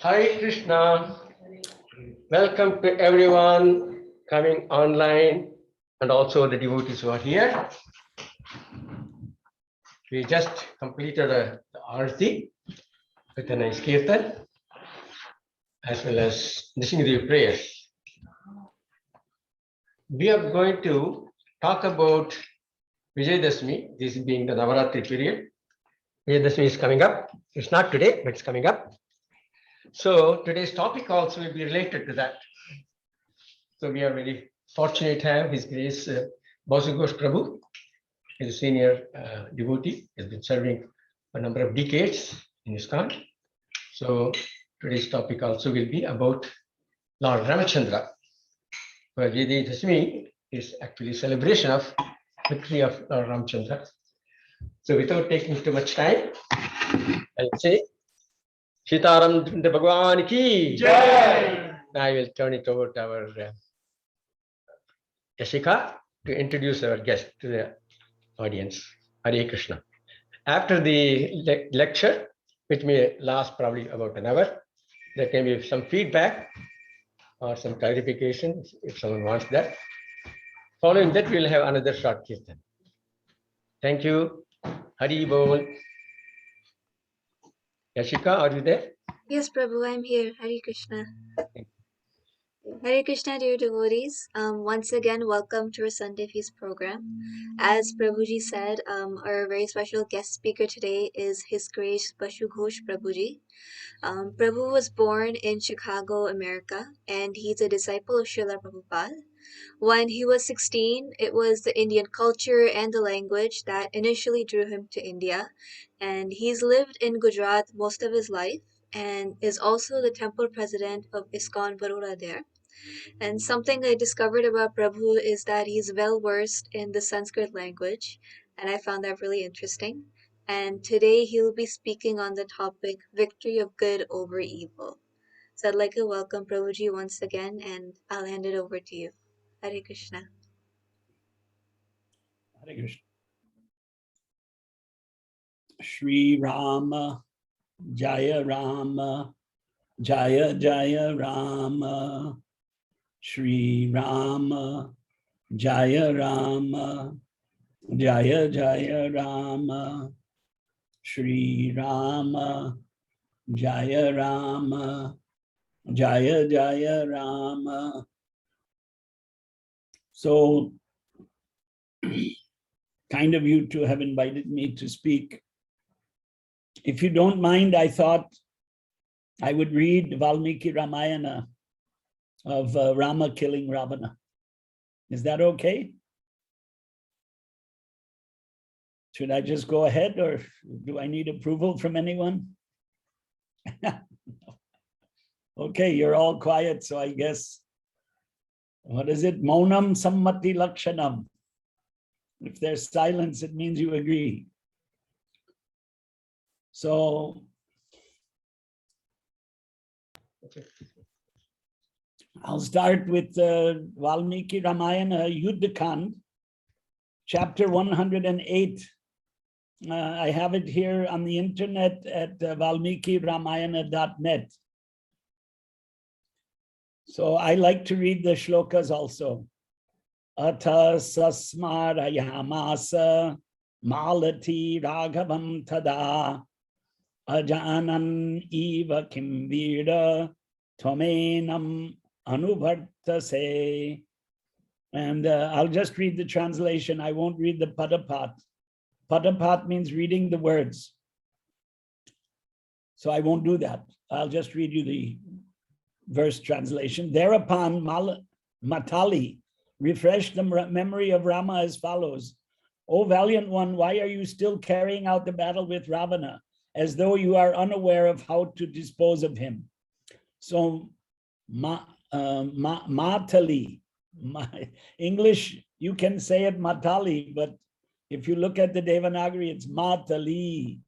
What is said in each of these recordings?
Hare Krishna. Welcome to everyone coming online and also the devotees who are here. We just completed the Arati with a nice kirtan as well as listening to the prayers. We are going to talk about Vijayadashmi, this being the Navaratri period. Vijayadashmi is coming up. It's not today, but it's coming up. So today's topic also will be related to that. So we are very fortunate to have His Grace Basu Ghosh Prabu. He's a senior devotee. He has been serving a number of decades in ISKCON. So today's topic also will be about Lord Ramachandra. Well, Vijayadashmi is actually celebration of victory of Lord Ramachandra. So without taking too much time, I'll say Sitaram Bhagwan ki Jai. I will turn it over to our Yashika to introduce our guest to the audience. Hare Krishna. After the lecture, which may last probably about an hour, there can be some feedback or some clarification if someone wants that. Following that, we'll have another short kirtan. Thank you. Hari Bol. Yashika, are you there? Yes, Prabhu, I'm here. Hare Krishna. Hare Krishna, dear devotees. Once again, welcome to our Sunday Feast program. As Prabhuji said, our very special guest speaker today is His Grace Basu Ghosh Prabuji. Prabhu was born in Chicago, America, and he's a disciple of Srila Prabhupada. When he was 16, it was the Indian culture and the language that initially drew him to India, and he's lived in Gujarat most of his life and is also the temple president of ISKCON Baroda there. And something I discovered about Prabhu is that he's well versed in the Sanskrit language, and I found that really interesting. And today he'll be speaking on the topic Victory of Good over Evil. So I'd like to welcome Prabhuji once again, and I'll hand it over to you. Hare Krishna. Hare Krishna. Shri Rama, Jaya Rama, Jaya Jaya Rama. Shri Rama, Jaya Rama, Jaya Jaya Rama. Shri Rama, Jaya Rama, Jaya Jaya Rama. So kind of you to have invited me to speak. If you don't mind, I thought I would read Valmiki Ramayana of Rama killing Ravana. Is that okay? Should I just go ahead, or do I need approval from anyone? Okay, you're all quiet, so I guess, what is it? Maunam sammati lakshanam. If there's silence, it means you agree. So I'll start with Valmiki Ramayana Yuddhakand, chapter 108. I have it here on the internet at valmikiramayana.net. So I like to read the shlokas also. Atha sasmarayamasa malati raghavam tada ajanan eva kimvira tvamenam anuvartase. And I'll just read the translation. I won't read the padapat. Padapat means reading the words. So I won't do that. I'll just read you the verse translation. Thereupon Matali refreshed the memory of Rama as follows. O valiant one, why are you still carrying out the battle with Ravana, as though you are unaware of how to dispose of him? So Matali, English, you can say it Matali, but if you look at the Devanagari, it's Matali.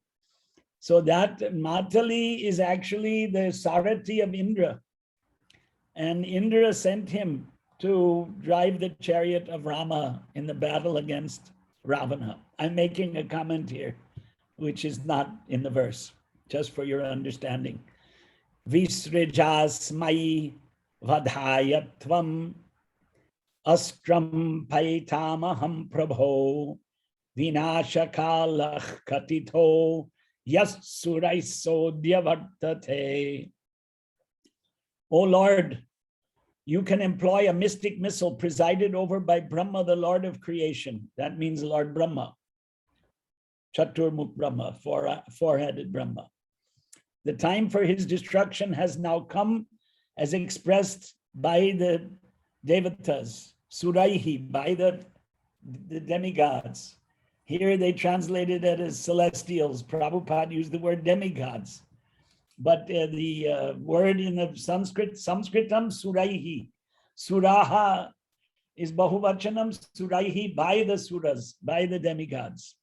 So that Matali is actually the Sarati of Indra. And Indra sent him to drive the chariot of Rama in the battle against Ravana. I'm making a comment here, which is not in the verse, just for your understanding. Visrijasmai vadhayatvam astram paitamaham prabho vinashakalach katito yas suraisodhyavartate. O Lord, you can employ a mystic missile presided over by Brahma, the Lord of creation. That means Lord Brahma. Chaturmukh Brahma, four-headed Brahma. The time for his destruction has now come, as expressed by the Devatas, Suraihi, by the demigods. Here they translated it as celestials. Prabhupada used the word demigods. But the word in the Sanskritam, Suraihi. Suraha is Bahuvachanam, Suraihi, by the Suras, by the demigods.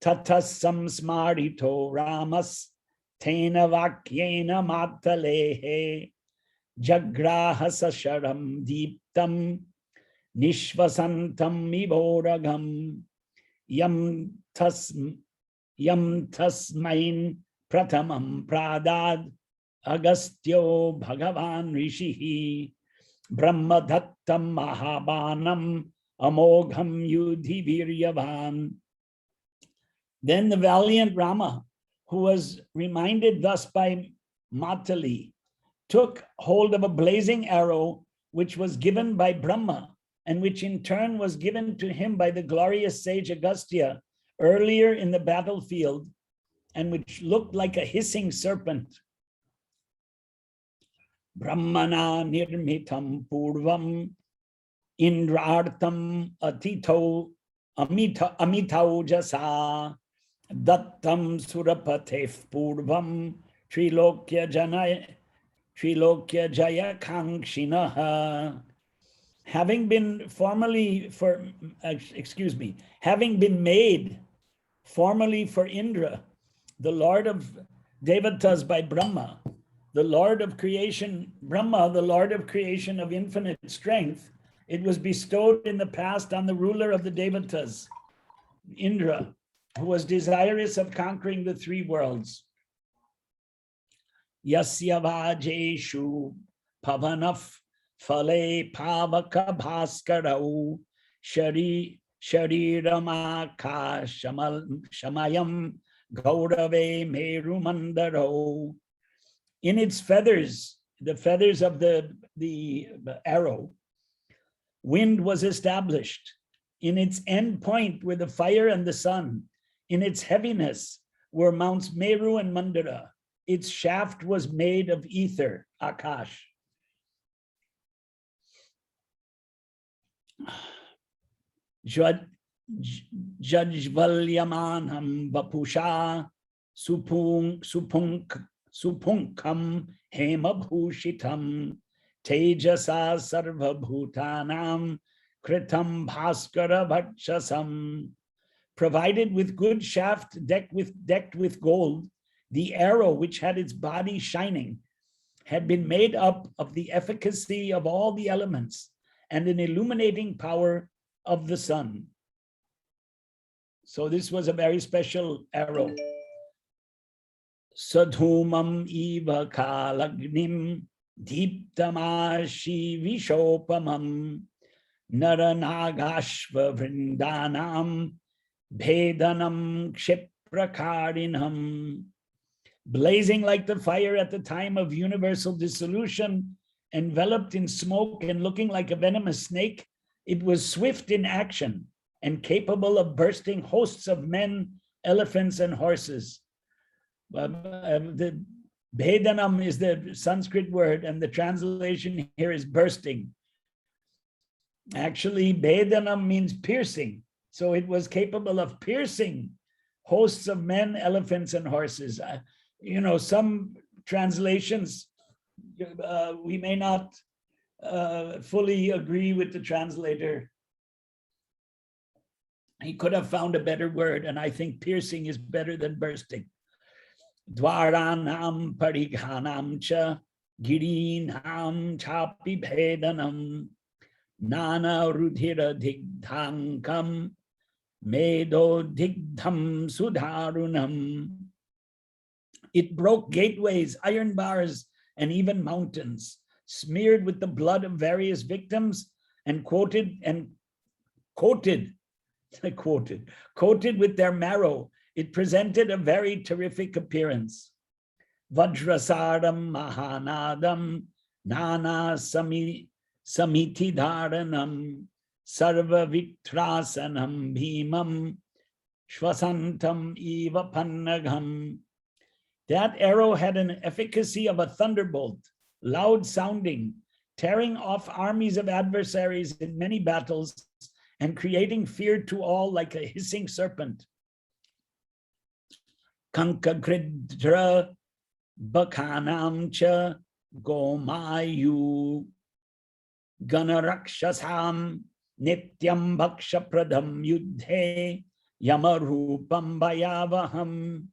Tatas samsmarito ramas tena vakyena matalehe jagraha sasharam deeptam nishvasantam ivoragam yam tasmain pratamam pradad agastyo bhagavan rishihi brahmadattam mahabanam amogham yudhi viryavan. Then the valiant Rama, who was reminded thus by Matali, took hold of a blazing arrow which was given by Brahma, and which in turn was given to him by the glorious sage Agastya earlier in the battlefield, and which looked like a hissing serpent. Brahmana nirmitam purvam indrartam atito amitau jasa Dattam Surapatef Purvam Trilokya Jaya Kankshinaha. Having been made formally for Indra, the Lord of Devatas by Brahma, the Lord of creation, Brahma, the Lord of creation of infinite strength, it was bestowed in the past on the ruler of the Devatas, Indra, who was desirous of conquering the three worlds. Yasya vajeshu pavanaf phale pavaka bhaskarau shariramaka shamayam gaurave merumandaro. In its feathers, the feathers of the arrow, wind was established. In its end point were the fire and the sun. In its heaviness were Mounts Meru and Mandara. Its shaft was made of ether, Akash. Jajvalyamanam vapusha supunkam hemabhushitam tejasa sarvabhutanam kritam bhaskara bhatshasam. Provided with good shaft decked with gold, the arrow, which had its body shining, had been made up of the efficacy of all the elements and an illuminating power of the sun. So this was a very special arrow. Sadhumam eva kalagnim deeptamashi vishopamam naranagashva vrindanam Bhedanam Kshiprakarinam. Blazing like the fire at the time of universal dissolution, enveloped in smoke and looking like a venomous snake, it was swift in action and capable of bursting hosts of men, elephants, and horses. The Bhedanam is the Sanskrit word, and the translation here is bursting. Actually, Bhedanam means piercing. So it was capable of piercing hosts of men, elephants, and horses. Some translations, we may not fully agree with the translator. He could have found a better word, and I think piercing is better than bursting. Dvaranam parighanam cha girinam chapi bhedanam nana rudhira digdhankam medo digdham sudharunam. It broke gateways, iron bars, and even mountains, smeared with the blood of various victims and coated with their marrow. It presented a very terrific appearance. Vajrasaram Mahanadam Nana Samiti Dharanam Sarva Vitrasanam Bhimam Shvasantam Eva Pannagam. That arrow had an efficacy of a thunderbolt, loud sounding, tearing off armies of adversaries in many battles and creating fear to all like a hissing serpent. Kankagridra Bakanam cha Gomayu Ganarakshasam Nityam Bhakshapradam Yudhe Yamarupam Bhayavaham.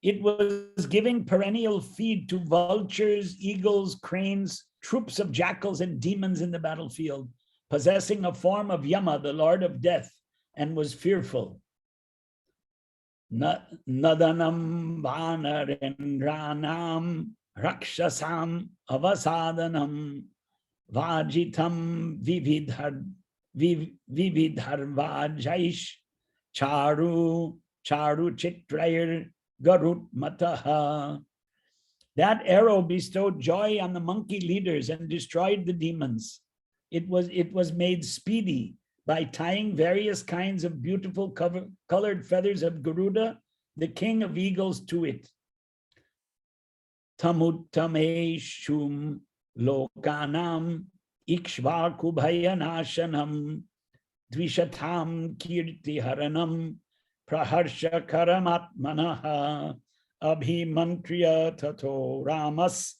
It was giving perennial feed to vultures, eagles, cranes, troops of jackals and demons in the battlefield, possessing a form of Yama, the Lord of Death, and was fearful. Nadanam Vanarendranam Rakshasam Avasadanam Vajitam Vividharvajaish Charu Chitrayir Garut Mataha. That arrow bestowed joy on the monkey leaders and destroyed the demons. It was made speedy by tying various kinds of beautiful colored feathers of Garuda, the king of eagles, to it. Tamutameshum lokanam ikshvakubhayanashanam dvishatam kirtiharanam praharsha karamatmanaha abhimantriya tato ramas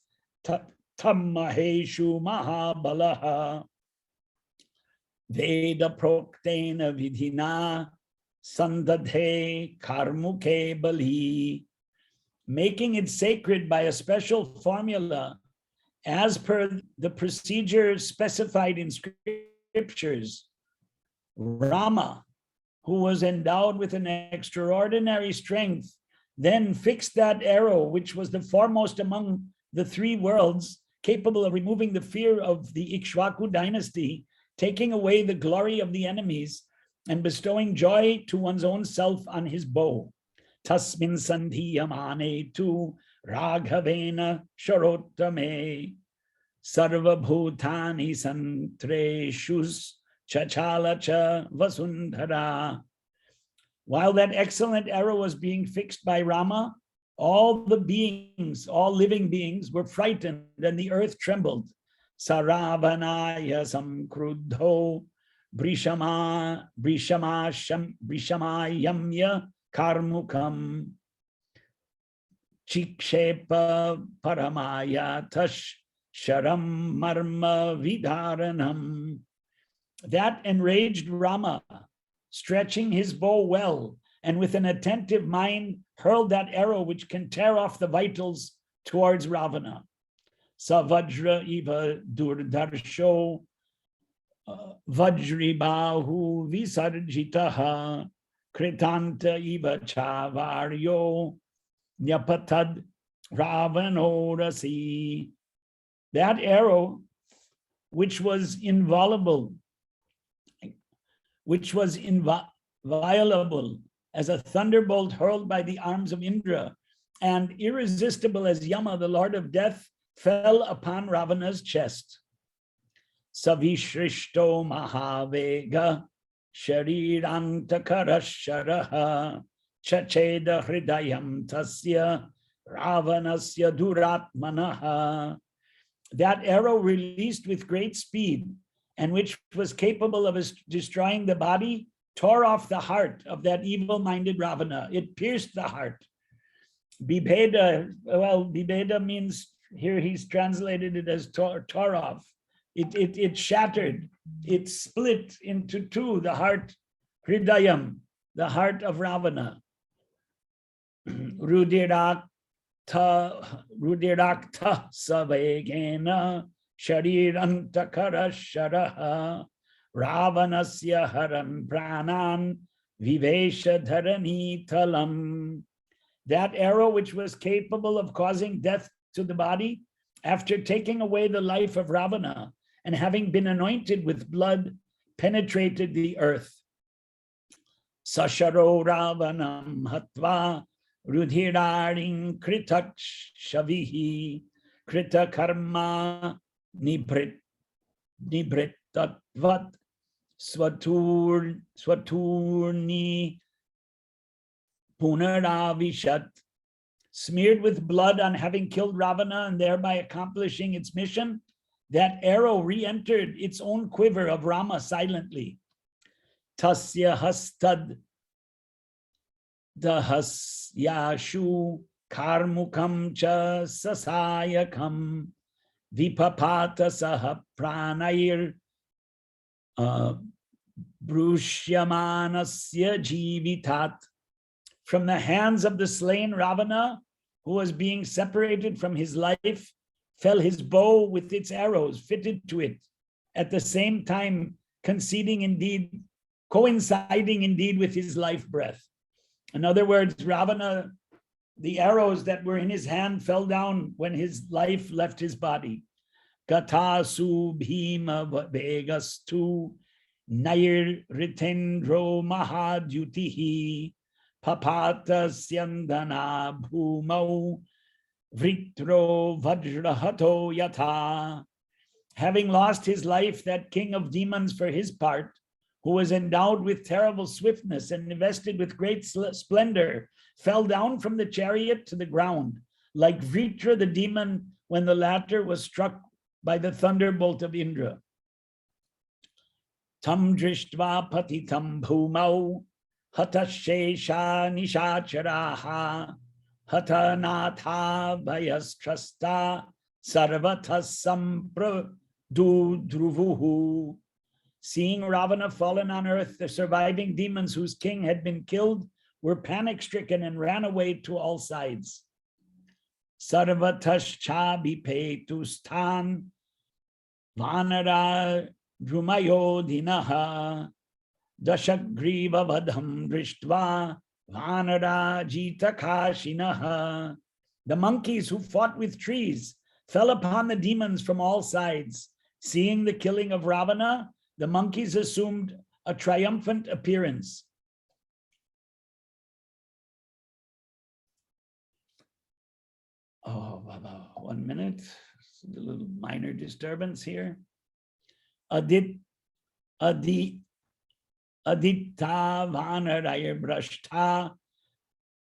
tammaheshu mahabalaha Veda proktena vidhina sandadhe karmuke bali, making it sacred by a special formula as per the procedure specified in scriptures. Rama, who was endowed with an extraordinary strength, then fixed that arrow, which was the foremost among the three worlds, capable of removing the fear of the Ikshvaku dynasty, taking away the glory of the enemies, and bestowing joy to one's own self on his bow. Tasmin sandhiyamane tu raghavena sharottame sarva bhutani santreshus chachala cha vasundhara. While that excellent arrow was being fixed by Rama, all the beings, all living beings, were frightened and the earth trembled. Saravanaya samkrudho brishamayamya karmukam chikshepa paramaya tash sharam marma vidharanam. That enraged Rama, stretching his bow well, and with an attentive mind hurled that arrow which can tear off the vitals towards Ravana. Savajra iva durdarsho vajribahu visarjitaha kritanta iva chavaryo nyapatad ravanorasi. That arrow, which was inviolable as a thunderbolt hurled by the arms of Indra, and irresistible as Yama, the Lord of Death, fell upon Ravana's chest. Savishrishto mahavega sharirantakarasharaha chacheda hridayam tasya ravanasya duratmanaha. That arrow released with great speed, and which was capable of destroying the body, tore off the heart of that evil-minded Ravana. It pierced the heart. Bibeda, well, Bibeda means, here he's translated it as tore off. It shattered, it split into two, the heart, Hridayam, the heart of Ravana. Rudirakta savegena sharirantakara sharaha Ravanasya haran pranan vivesha dharani talam. That arrow, which was capable of causing death to the body, after taking away the life of Ravana and having been anointed with blood, penetrated the earth. Sasharo Ravanam Hatva Rudhiraring Kritak Shavihi Krita Karma Nibritatvat Swaturni Punaravishat, smeared with blood on having killed Ravana and thereby accomplishing its mission, that arrow re-entered its own quiver of Rama silently. Tasya hastad dahasyashu karmukam cha sasayakam vipapata saha pranair brushyamanasya jivitat. From the hands of the slain Ravana, who was being separated from his life, fell his bow with its arrows fitted to it, at the same time coinciding indeed with his life breath. In other words, Ravana, the arrows that were in his hand fell down when his life left his body. Gatasu bhima vegastu nair ritendro mahadyutihi papata syandana bhumau vritro vajrahato yatha. Having lost his life, that king of demons for his part, who was endowed with terrible swiftness and invested with great splendor, fell down from the chariot to the ground, like Vritra the demon when the latter was struck by the thunderbolt of Indra. Tam drishtva patitam bhumau hatashesha nishacharaha hatanatha vayastrasta sarvatasam dhruvuhu. Seeing Ravana fallen on earth, the surviving demons whose king had been killed were panic-stricken and ran away to all sides. Sarvatascha bipetustan vanara drumayodhinaha dashagriva vadham drishtva vanara jitakashinaha. The monkeys who fought with trees fell upon the demons from all sides. Seeing the killing of Ravana, the monkeys assumed a triumphant appearance. Oh, 1 minute. A little minor disturbance here. Adita vanaraya brashta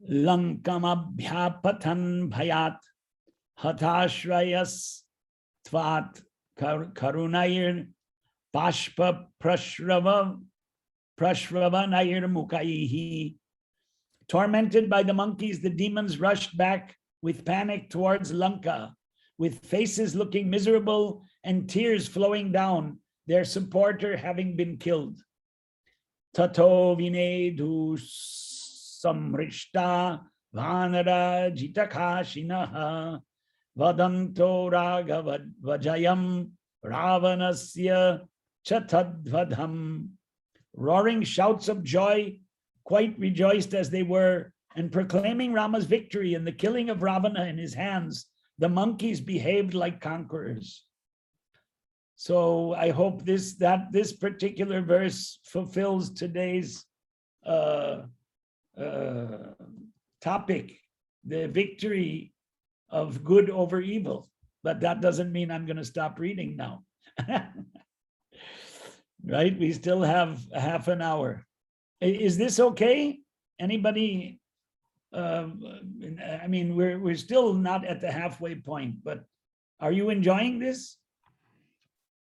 lankamabhyapatan bhayat hatashrayas tvat karunayir pashpa prashravanayir mukaihi. Tormented by the monkeys, the demons rushed back with panic towards Lanka, with faces looking miserable and tears flowing down, their supporter having been killed. Tato vinedu samrishta vanara jitakashinaha vadanto ragavad vajayam ravanasya chatadvadham. Roaring shouts of joy, quite rejoiced as they were, and proclaiming Rama's victory in the killing of Ravana in his hands, the monkeys behaved like conquerors. So I hope that this particular verse fulfills today's topic, the victory of good over evil. But that doesn't mean I'm going to stop reading now. Right? We still have half an hour. Is this okay? Anybody? I mean, we're still not at the halfway point, but are you enjoying this?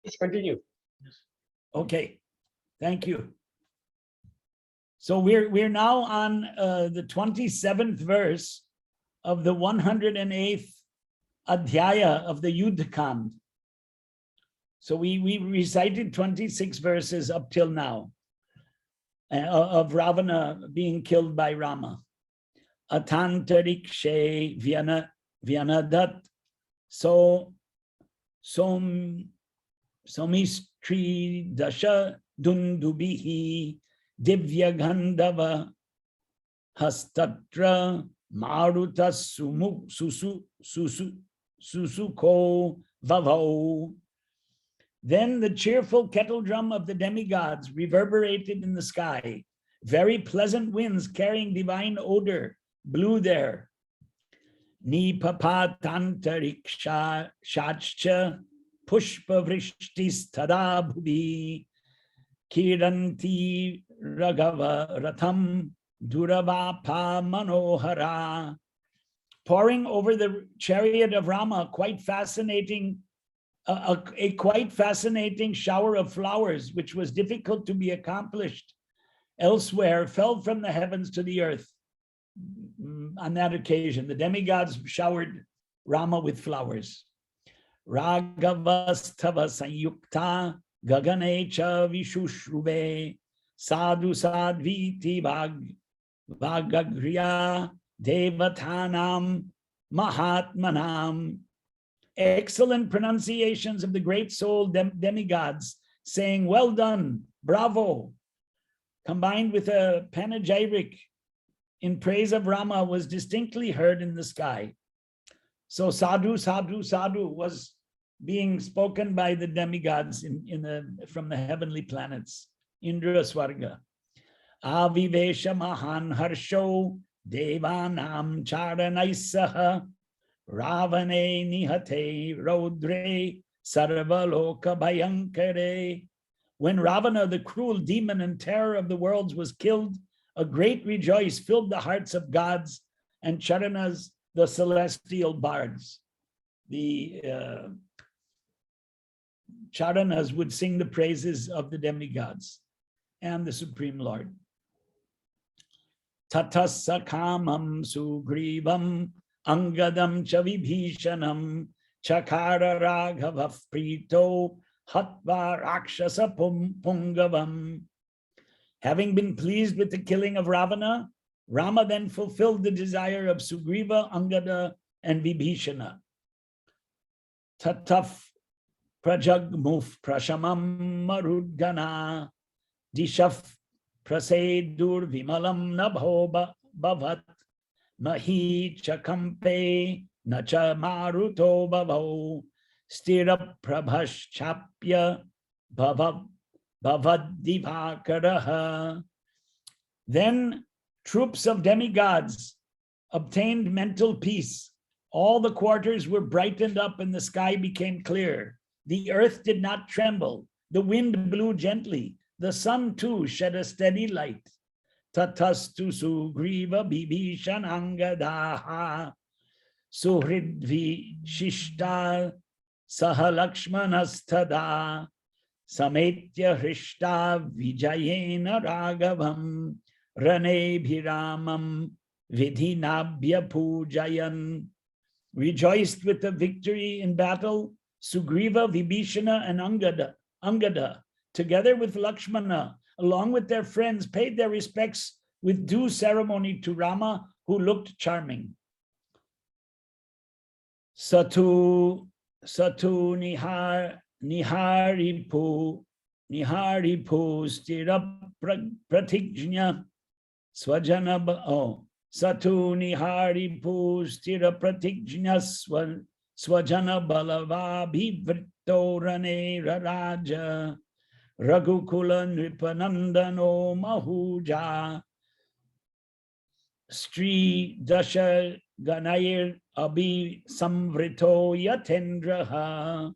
Please continue. Okay, thank you. So we're now on the 27th verse of the 108th adhyaya of the Yuddhakand. So we recited 26 verses up till now of Ravana being killed by Rama. Atantarikshe Vyanadat Somistri Dasha Dundubihi Divya Gandhava Hastatra Maruta Susu Susuko Vavau. Then the cheerful kettle drum of the demigods reverberated in the sky. Very pleasant winds carrying divine odor blew there. Nipapatantariksha shachcha pushpa vrishtis tadabhubi kiranti ragava ratham duravapa manohara. Pouring over the chariot of Rama, quite fascinating, a quite fascinating shower of flowers, which was difficult to be accomplished elsewhere, fell from the heavens to the earth. On that occasion, the demigods showered Rama with flowers. Ragavastava sanyukta gagane cha vishushruve sadhu sadviti vagagriya devatanam mahatmanam. Excellent pronunciations of the great soul demigods, saying, well done, bravo, combined with a panegyric in praise of Rama, was distinctly heard in the sky. So sadhu, sadhu, sadhu was being spoken by the demigods from the heavenly planets, Indra Swarga. Avivesha mahan harsho devanam charanaisaha Ravane nihate rodre sarvaloka bhayankare. When Ravana, the cruel demon and terror of the worlds, was killed, a great rejoice filled the hearts of gods and Charanas, the celestial bards. The Charanas would sing the praises of the demigods and the Supreme Lord. Tatassa kamam sugrivam Angadam cha vibhishanam chakara raghava prito hatva rakshasa pungavam. Having been pleased with the killing of Ravana, Rama then fulfilled the desire of Sugriva, Angada, and Vibhishana. Tataf prajagmuf prashamam marudgana dishaf prasedur vimalam nabho bhavat Mahi chakampe nacha maruto bhavo stira prabhash chapya bhavadivakaraha. Then troops of demigods obtained mental peace. All the quarters were brightened up and the sky became clear. The earth did not tremble. The wind blew gently. The sun too shed a steady light. Tatastu sugriva bibhishanangadaha suhridvi shishta sahalakshmanastada sametya hrishta vijayena ragavam ranebhiramam vidhinabhya pujayan. Rejoiced with the victory in battle, Sugriva, Vibhishana, and Angada, together with Lakshmana, along with their friends, paid their respects with due ceremony to Rama, who looked charming. Satu niharipu stira pratignya swajana Satu niharipu stira pratignya swajana balava bhivrito rane raja Raghukula Nripanandano Mahuja Sri Dasha Ganayir Abhi Samvrito Yatendraha.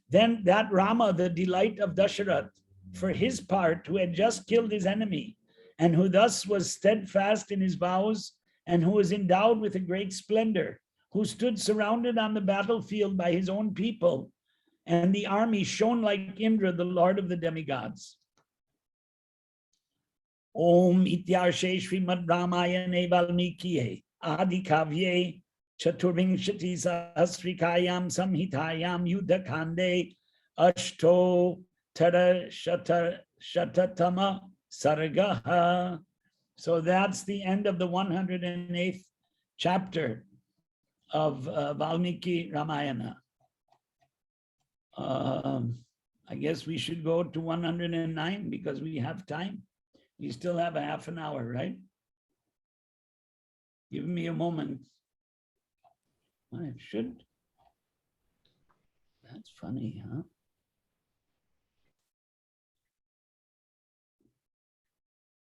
Then that Rama, the delight of Dasharath, for his part, who had just killed his enemy, and who thus was steadfast in his vows, and who was endowed with a great splendor, who stood surrounded on the battlefield by his own people, and the army shone like Indra, the lord of the demigods. Om Ityarshe Srimad Ramayane Valmikiye Adi Kavye Chaturvinshati Sahasrikayam Samhitayam Yuddhakande Ashto Tara Shatatama Sargaha. So that's the end of the 108th chapter of Valmiki Ramayana. I guess we should go to 109 because we have time. We still have a half an hour, right? Give me a moment. I should That's funny, huh?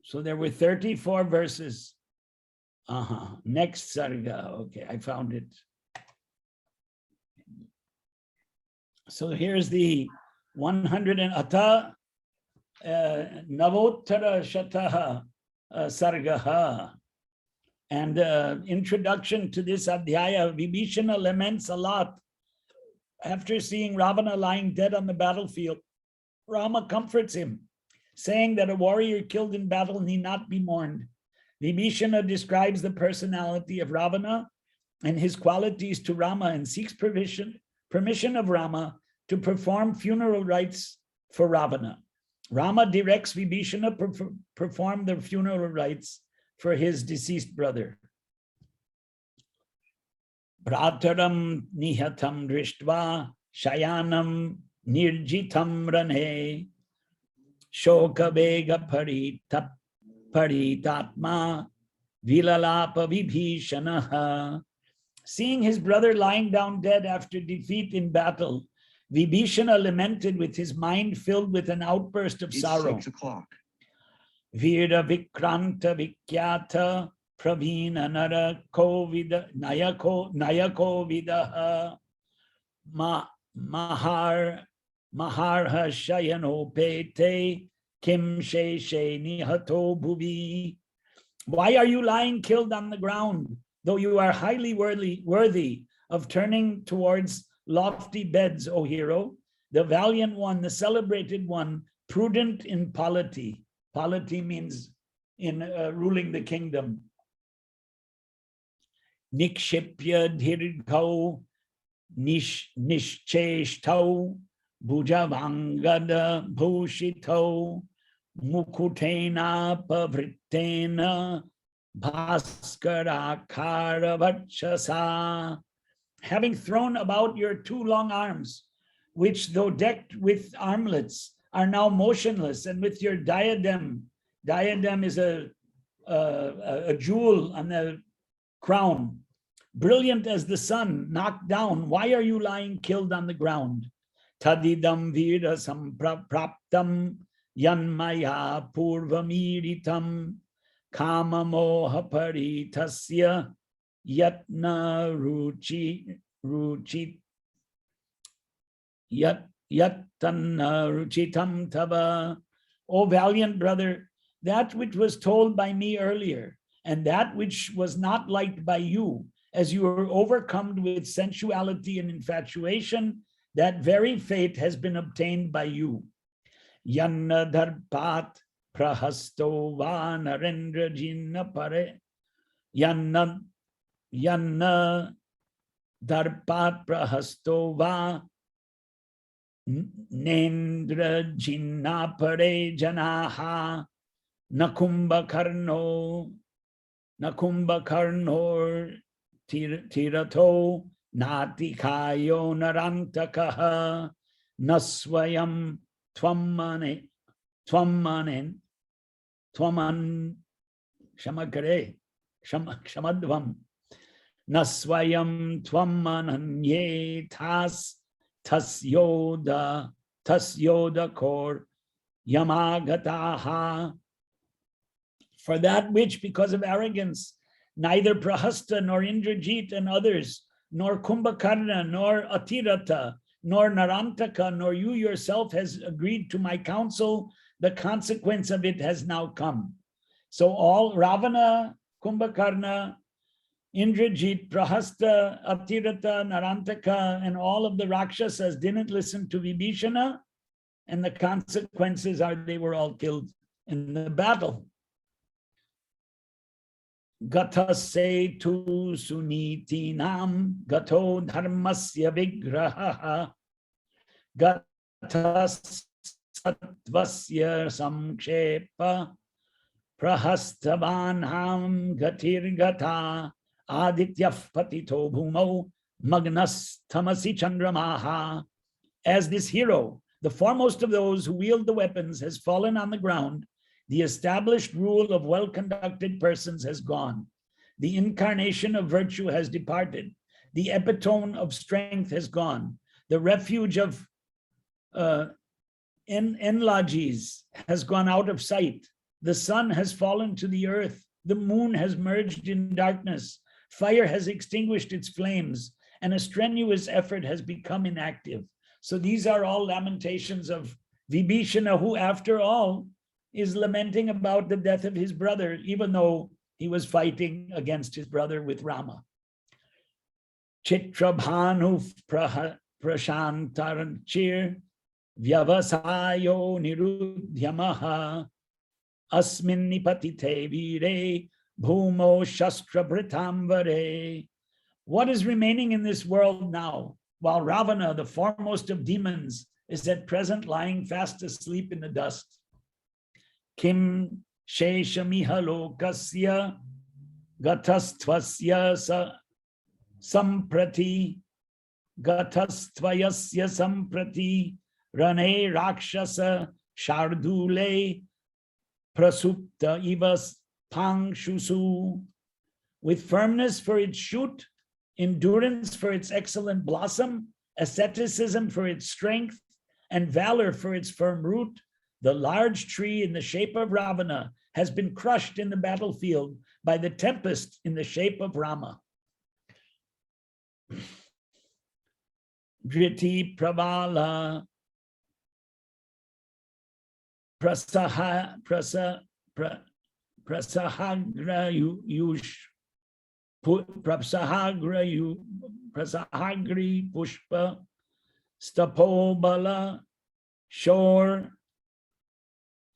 So there were 34 verses. Next sarga. Okay, I found it. So here's the 100 and Ata Navottara Shataha Sargaha. And introduction to this Adhyaya, Vibhishana laments a lot. After seeing Ravana lying dead on the battlefield, Rama comforts him, saying that a warrior killed in battle need not be mourned. Vibhishana describes the personality of Ravana and his qualities to Rama and seeks permission of Rama to perform funeral rites for Ravana. Rama directs Vibhishana perform the funeral rites for his deceased brother. Brataram nihatam drishtva shayanam nirjitam rane shoka vega paritatma vilalapa vibhishanaha. Seeing his brother lying down dead after defeat in battle, Vibhishana lamented with his mind filled with an outburst of sorrow. 6 o'clock. Vira vikranta vikyata pravina nara kovida nayako vidaha maharha shayano pete kim she nihato bhuvi. Why are you lying killed on the ground, though you are highly worthy of turning towards lofty beds, O hero? The valiant one, the celebrated one, prudent in polity. Polity means in ruling the kingdom. Nikshipya dhirghau nishcheshtau bhujavangada bhushitau mukutena pavrittena bhaskarakara vachasa. Having thrown about your 2 long arms, which though decked with armlets are now motionless, and with your diadem is a jewel on the crown, brilliant as the sun, knocked down, why are you lying killed on the ground? Tadidam vira sampraptam yanmaya purvamiritam kama moha paritasya yatna yattanna ruchitam tava. O valiant brother, that which was told by me earlier, and that which was not liked by you, as you were overcome with sensuality and infatuation, that very fate has been obtained by you. Yanna dharpat prahasto va narendra jinna pare. Yanna dharpat prahasto va nendra jinna pare janaha nakumbha karnor tirato natikayo narantakaha naswayam twaman shamadvam naswayam twamananye tasyoda kor yamagataha. For that which, because of arrogance, neither Prahasta nor Indrajit and others, nor Kumbhakarna, nor Atirata, nor Narantaka, nor you yourself has agreed to my counsel, the consequence of it has now come. So all Ravana, Kumbhakarna, Indrajit, Prahasta, Atirata, Narantaka, and all of the Rakshasas didn't listen to Vibhishana, and the consequences are they were all killed in the battle. Gata se tu suniti nam gato dharmasya vigraha gata satvasya samkshepa prahastavanham gatir gata adityaf patito bhumau magnas tamasi chandramaha. As this hero, the foremost of those who wield the weapons, has fallen on the ground, the established rule of well-conducted persons has gone. The incarnation of virtue has departed. The epitome of strength has gone. The refuge of Enlajis has gone out of sight. The sun has fallen to the earth. The moon has merged in darkness. Fire has extinguished its flames, and a strenuous effort has become inactive. So these are all lamentations of Vibhishana, who after all is lamenting about the death of his brother, even though he was fighting against his brother with Rama. Chitrabhanu prashantaranchir vyavasayo nirudhyamaha asmin nipatite vire bhumo shastra britambare. What is remaining in this world now, while Ravana, the foremost of demons, is at present lying fast asleep in the dust? Kim sheshamiha lokasya gatastvasya samprati gatastvayasya samprati rane rakshasa shardule prasupta ivas pangshusu. With firmness for its shoot, endurance for its excellent blossom, asceticism for its strength, and valor for its firm root, the large tree in the shape of Ravana has been crushed in the battlefield by the tempest in the shape of Rama. Driti pravala prasahagra yush prasahagri pushpa stapobala shor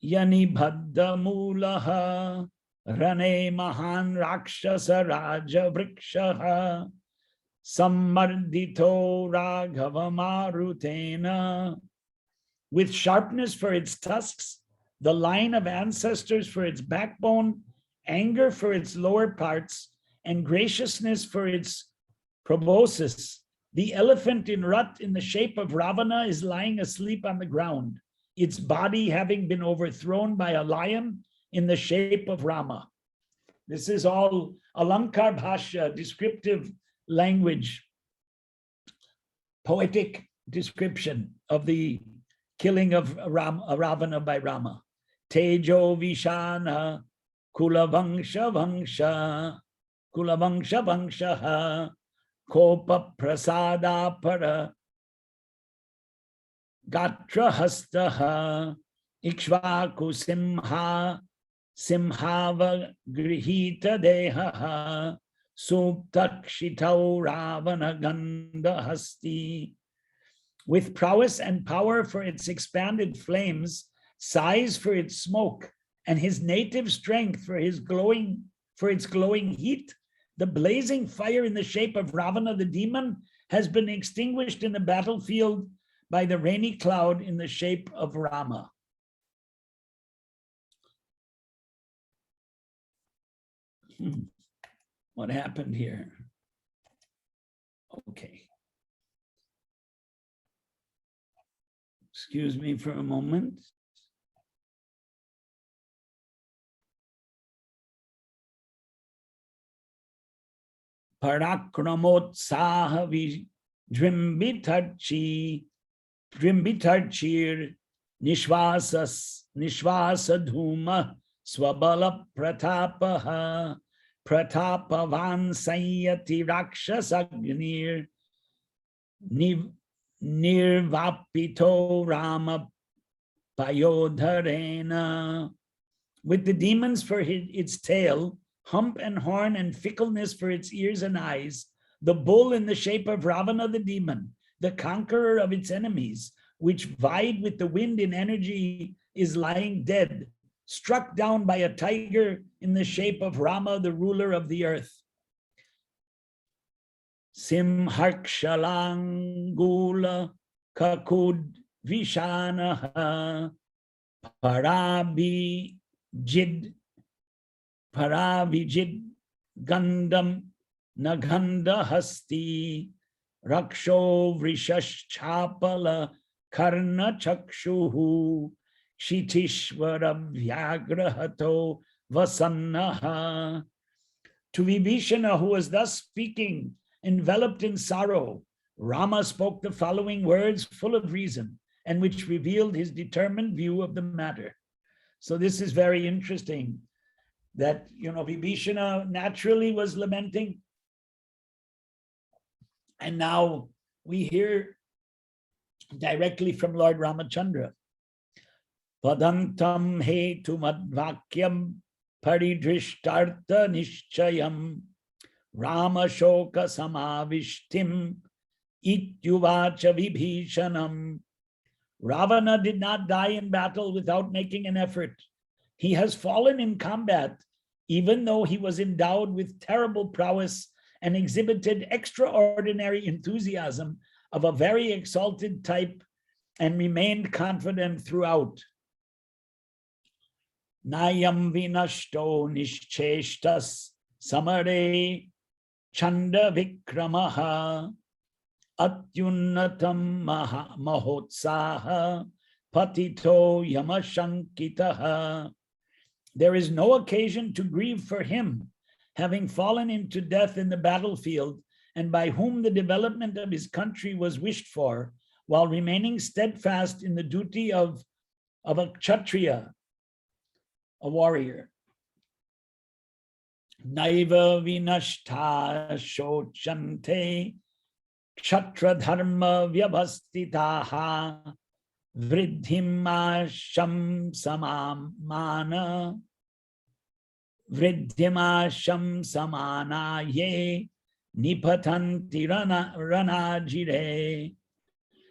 yani bhaddamulaha rane mahan rakshasa raja vrikshaha sammardito raghava marutena. With sharpness for its tusks, the line of ancestors for its backbone, anger for its lower parts, and graciousness for its proboscis, the elephant in rut in the shape of Ravana is lying asleep on the ground, its body having been overthrown by a lion in the shape of Rama. This is all Alankar Bhashya, descriptive language, poetic description of the killing of Ravana by Rama. Tejo Vishana Kulavangsha Vangsha Kopa Prasada Para Gatra Hastaha Ikshvaku Simhava Grihita Dehaha Suptakshitau Ravana Ganda Hasti. With prowess and power for its expanded flames, size for its smoke, and his native strength for its glowing heat, the blazing fire in the shape of Ravana the demon has been extinguished in the battlefield by the rainy cloud in the shape of Rama. What happened here? Okay. Excuse me for a moment. Parakramotsaha Drimbitarchir Nishvasadhuma Swabala Pratapaha Pratapavan Sayati Rakshasagnir Nirvapito Rama Payodharena. With the demons for its tail, hump and horn, and fickleness for its ears and eyes, the bull in the shape of Ravana the demon, the conqueror of its enemies, which vied with the wind in energy, is lying dead, struck down by a tiger in the shape of Rama, the ruler of the earth. Simharkshalangula kakud vishanaha parabijid gandam naganda hasti raksho vrishashchapala karna chakshuhu shitishvara vyagrahato vasannaha. To Vibhishana, who was thus speaking, enveloped in sorrow, Rama spoke the following words full of reason and which revealed his determined view of the matter. So this is very interesting that, Vibhishana naturally was lamenting. And now we hear directly from Lord Ramachandra. Padantam hetu madvakyam paridrishtartha nishchayam Rama shoka samavishtim ityuvacha vibhishanam. Ravana did not die in battle without making an effort. He has fallen in combat, even though he was endowed with terrible prowess and exhibited extraordinary enthusiasm of a very exalted type and remained confident throughout. Nayam vinashto nishcheshtas samare chanda vikramaha atyunnatam mahotsaha patito yamashankitaha. There is no occasion to grieve for him, having fallen into death in the battlefield, and by whom the development of his country was wished for, while remaining steadfast in the duty of a kshatriya, a warrior. Naiva vinashta shochante kshatra dharma vyavastitaha vridhim asham samamana vridhim asham samana ye nipatanti ranajire.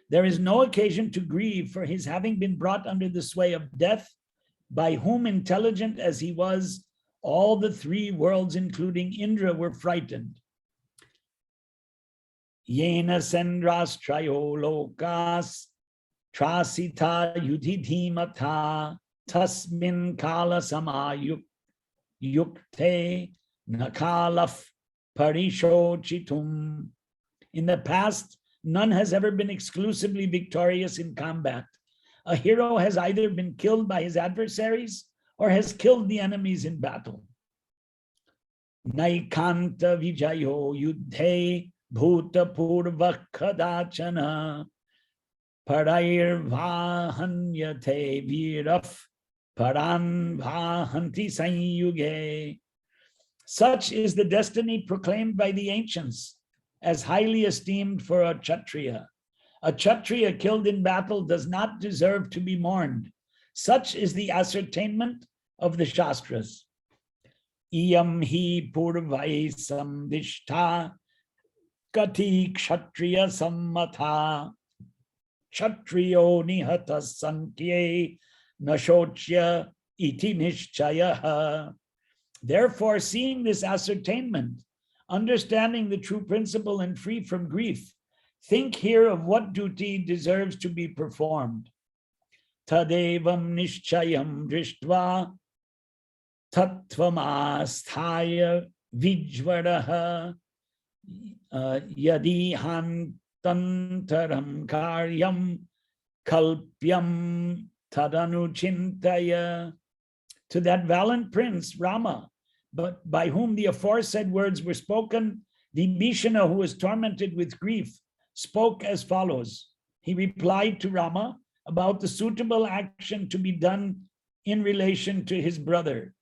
There is no occasion to grieve for his having been brought under the sway of death, by whom, intelligent as he was, all the three worlds, including Indra, were frightened. Yena sendrastrayo lokas trasita yudhidhimata tasmin kala samayukte nakalaf parishochitum. In the past, none has ever been exclusively victorious in combat. A hero has either been killed by his adversaries or has killed the enemies in battle. Naikanta vijayo yuddhe bhuta purva kadachana parair vahanyate viraf paran vahanti sanyuge. Such is the destiny proclaimed by the ancients as highly esteemed for a kshatriya. A kshatriya killed in battle does not deserve to be mourned. Such is the ascertainment of the Shastras. Iyam hi purvai samdishta kati kshatriya sammatha kshatriyo nihata sankye nashochya iti nishchayaha. Therefore, seeing this ascertainment, understanding the true principle and free from grief, think here of what duty deserves to be performed. Tadevam nishchayam drishtva tattvamastaya vijvaraha yadi hantantaram karyam kalpyam tadanuchintaya. To that valiant prince, Rama, but by whom the aforesaid words were spoken, Vibhishana, who was tormented with grief, spoke as follows. He replied to Rama about the suitable action to be done in relation to his brother.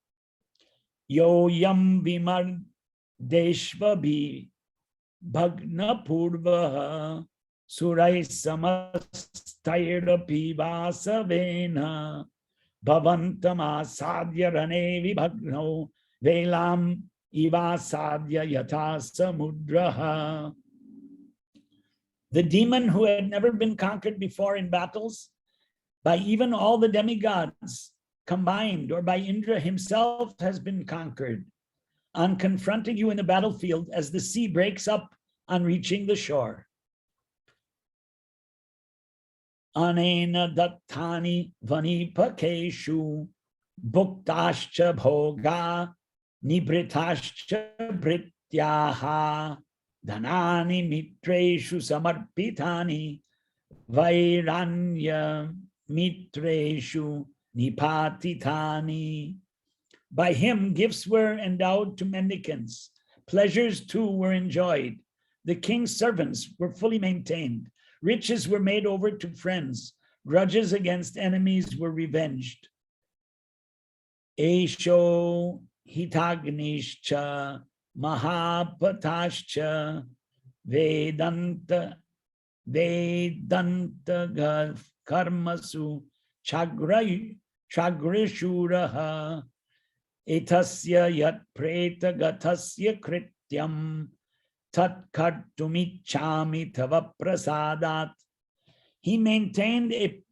Yo yam vimar deshvabi bhagna purva surai samastairapi vasavena bhavantam asadya rane vibhagno velam ivasadya yatha samudraha. The demon who had never been conquered before in battles by even all the demigods combined or by Indra himself has been conquered on confronting you in the battlefield as the sea breaks up on reaching the shore. Anena dattani vanipakeshu bhuktascha bhoga nibritascha brityaha dhanani mitreshu samarpitani vairanya mitreshu nipatitani. By him gifts were endowed to mendicants, pleasures too were enjoyed, The king's servants were fully maintained. Riches were made over to friends. Grudges against enemies were revenged. Esho hitagnischa mahapatascha vedanta karmasu chagrishuraha etasya yat preta gatasya krityam tat kartumichami tava prasadat. He maintained a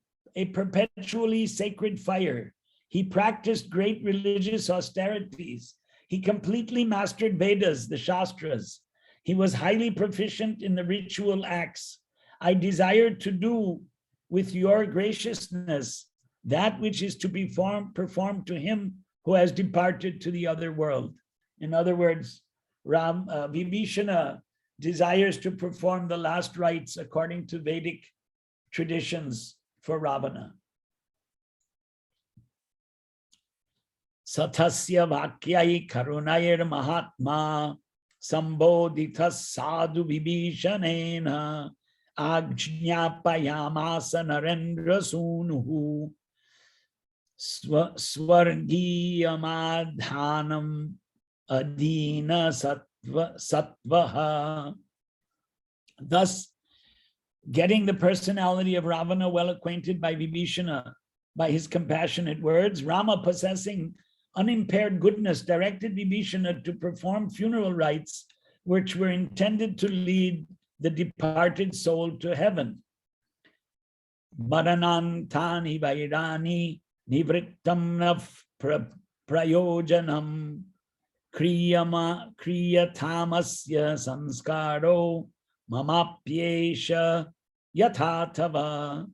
perpetually sacred fire. He practiced great religious austerities. He completely mastered Vedas, the Shastras. He was highly proficient in the ritual acts. I desire to do with your graciousness that which is to be performed to him who has departed to the other world. In other words, Vibhishana desires to perform the last rites according to Vedic traditions for Ravana. Satasya vakyai karunayir mahatma sambodhitas sadhu vibhishanena ajñapayamasa narendra sunuhu swargiyamadhanam adina sattvaha. Thus, getting the personality of Ravana well acquainted by Vibhishana, by his compassionate words, Rama, possessing unimpaired goodness, directed Vibhishana to perform funeral rites which were intended to lead the departed soul to heaven. Maranantani vairani nivrittam naf prayojanam kriyatamasya sanskaro mamapyesha yathatava.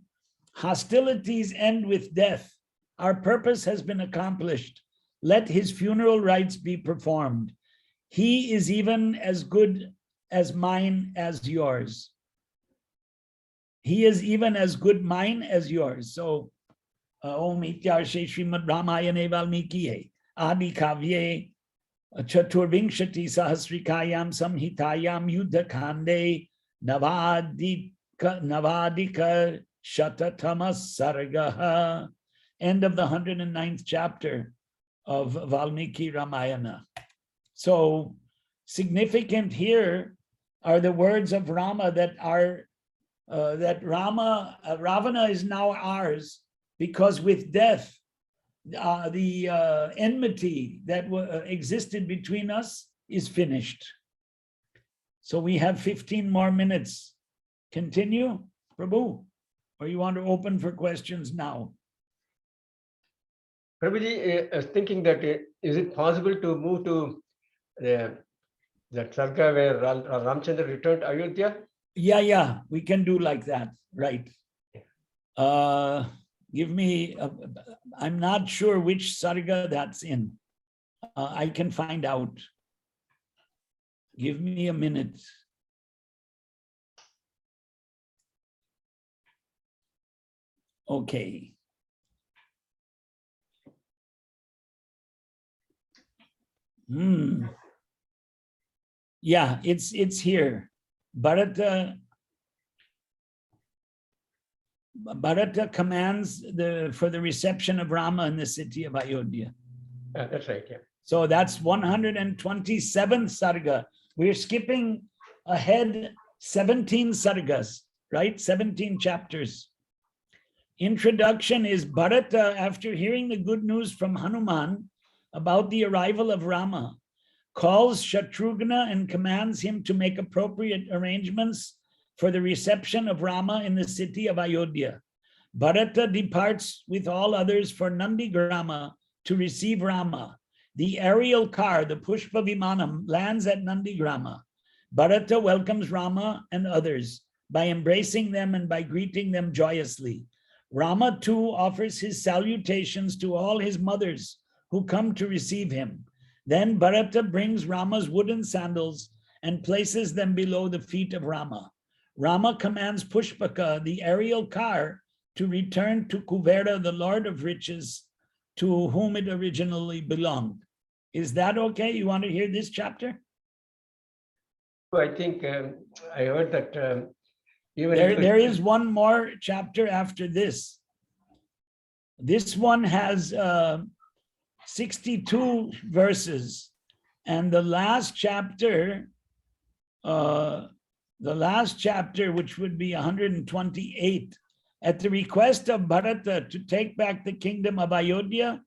Hostilities end with death. Our purpose has been accomplished. Let his funeral rites be performed. He is even as good as mine as yours. He is even as good mine as yours. So, Om Ityarche Srimad Ramayane Valmikiye Adi Kavye Chaturvingshati Sahasrikayam Samhitayam Yuddha Kande Navadika Shatatamas Sargaha. End of the 109th chapter of Valmiki Ramayana. So significant here are the words of Rama that are Ravana is now ours, because with death the enmity that existed between us is finished. So we have 15 more minutes. Continue, Prabhu, or you want to open for questions now? Prabhuji is thinking that is it possible to move to that Sarga where Ramchandra returned to Ayodhya? Yeah, we can do like that, right? Give me, I'm not sure which Sarga that's in. I can find out. Give me a minute. Okay. Yeah, it's here. Bharata commands for the reception of Rama in the city of Ayodhya. That's right, yeah. So that's 127th Sarga. We're skipping ahead 17 Sargas, right? 17 chapters. Introduction is Bharata, after hearing the good news from Hanuman about the arrival of Rama, calls Shatrughna and commands him to make appropriate arrangements for the reception of Rama in the city of Ayodhya. Bharata departs with all others for Nandigrama to receive Rama. The aerial car, the Pushpa Vimanam, lands at Nandigrama. Bharata welcomes Rama and others by embracing them and by greeting them joyously. Rama too offers his salutations to all his mothers who come to receive him. Then Bharata brings Rama's wooden sandals and places them below the feet of Rama. Rama commands Pushpaka, the aerial car, to return to Kuvera, the Lord of riches, to whom it originally belonged. Is that okay? You want to hear this chapter? I think I heard that even There is one more chapter after this. This one has 62 verses, and the last chapter, which would be 128, at the request of Bharata to take back the kingdom of Ayodhya,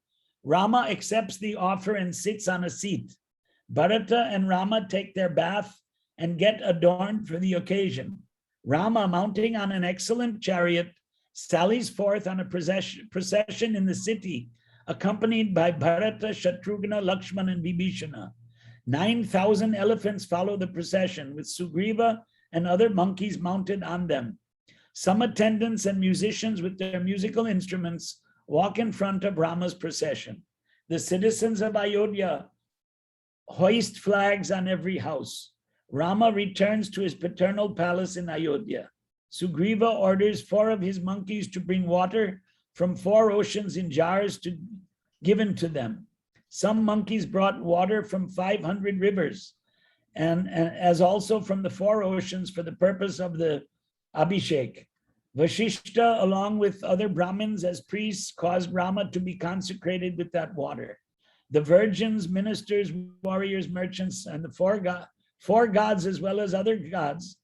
Rama accepts the offer and sits on a seat. Bharata and Rama take their bath and get adorned for the occasion. Rama, mounting on an excellent chariot, sallies forth on a procession in the city, accompanied by Bharata, Shatrughna, Lakshmana, and Vibhishana. 9,000 elephants follow the procession, with Sugriva and other monkeys mounted on them. Some attendants and musicians with their musical instruments walk in front of Rama's procession. The citizens of Ayodhya hoist flags on every house. Rama returns to his paternal palace in Ayodhya. Sugriva orders 4 of his monkeys to bring water from 4 oceans in jars given to them. Some monkeys brought water from 500 rivers, and as also from the 4 oceans for the purpose of the Abhishek. Vashishta, along with other Brahmins as priests, caused Rama to be consecrated with that water. The virgins, ministers, warriors, merchants, and the 4 gods, as well as other gods,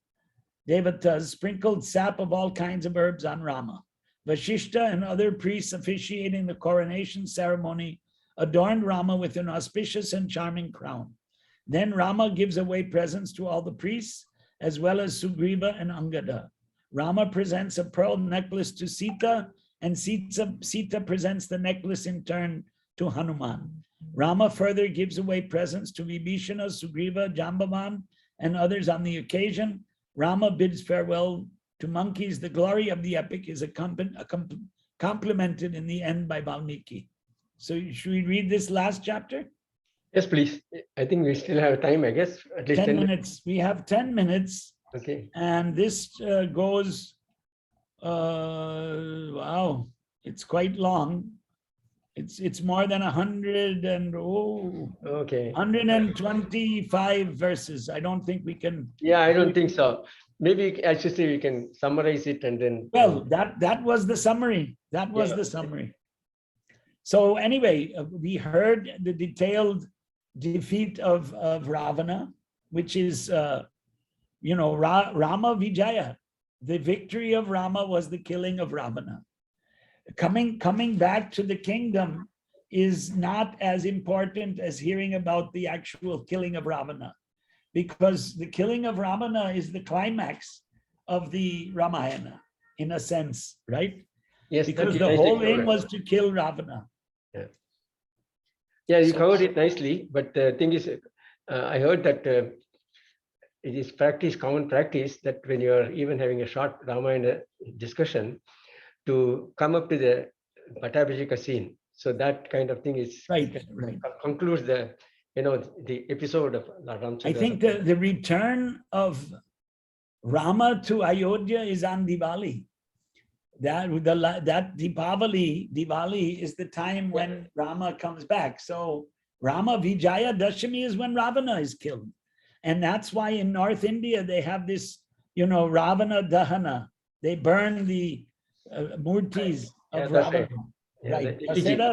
Devatas, sprinkled sap of all kinds of herbs on Rama. Vashishta and other priests officiating the coronation ceremony adorned Rama with an auspicious and charming crown. Then Rama gives away presents to all the priests, as well as Sugriva and Angada. Rama presents a pearl necklace to Sita, and Sita presents the necklace in turn to Hanuman. Rama further gives away presents to Vibhishana, Sugriva, Jambavan, and others on the occasion. Rama bids farewell to monkeys. The glory of the epic is complemented in the end by Valmiki. So should we read this last chapter? Yes, please. I think we still have time, I guess. At least 10 minutes. We have 10 minutes. Okay. And this goes, wow, it's quite long. It's more than 125 verses. I don't think we can. Yeah, I don't think so. Maybe I should say we can summarize it and then. Well, that was the summary. That was the summary. So anyway, we heard the detailed defeat of Ravana, which is, Rama Vijaya. The victory of Rama was the killing of Ravana. Coming back to the kingdom is not as important as hearing about the actual killing of Ravana, because the killing of Ravana is the climax of the Ramayana, in a sense, right? Yes, because the whole aim was to kill Ravana. Yeah, you covered it nicely, but the thing is, I heard that it is common practice that when you are even having a short Ramayana discussion, to come up to the Pattabhisheka scene. So that kind of thing is concludes the episode of Ramchandra. I think the return of Rama to Ayodhya is on Diwali. That Diwali is the time when Rama comes back. So Rama Vijaya Dashami is when Ravana is killed. And that's why in North India, they have this, Ravana Dahana. They burn the murtis of Ravana. Right.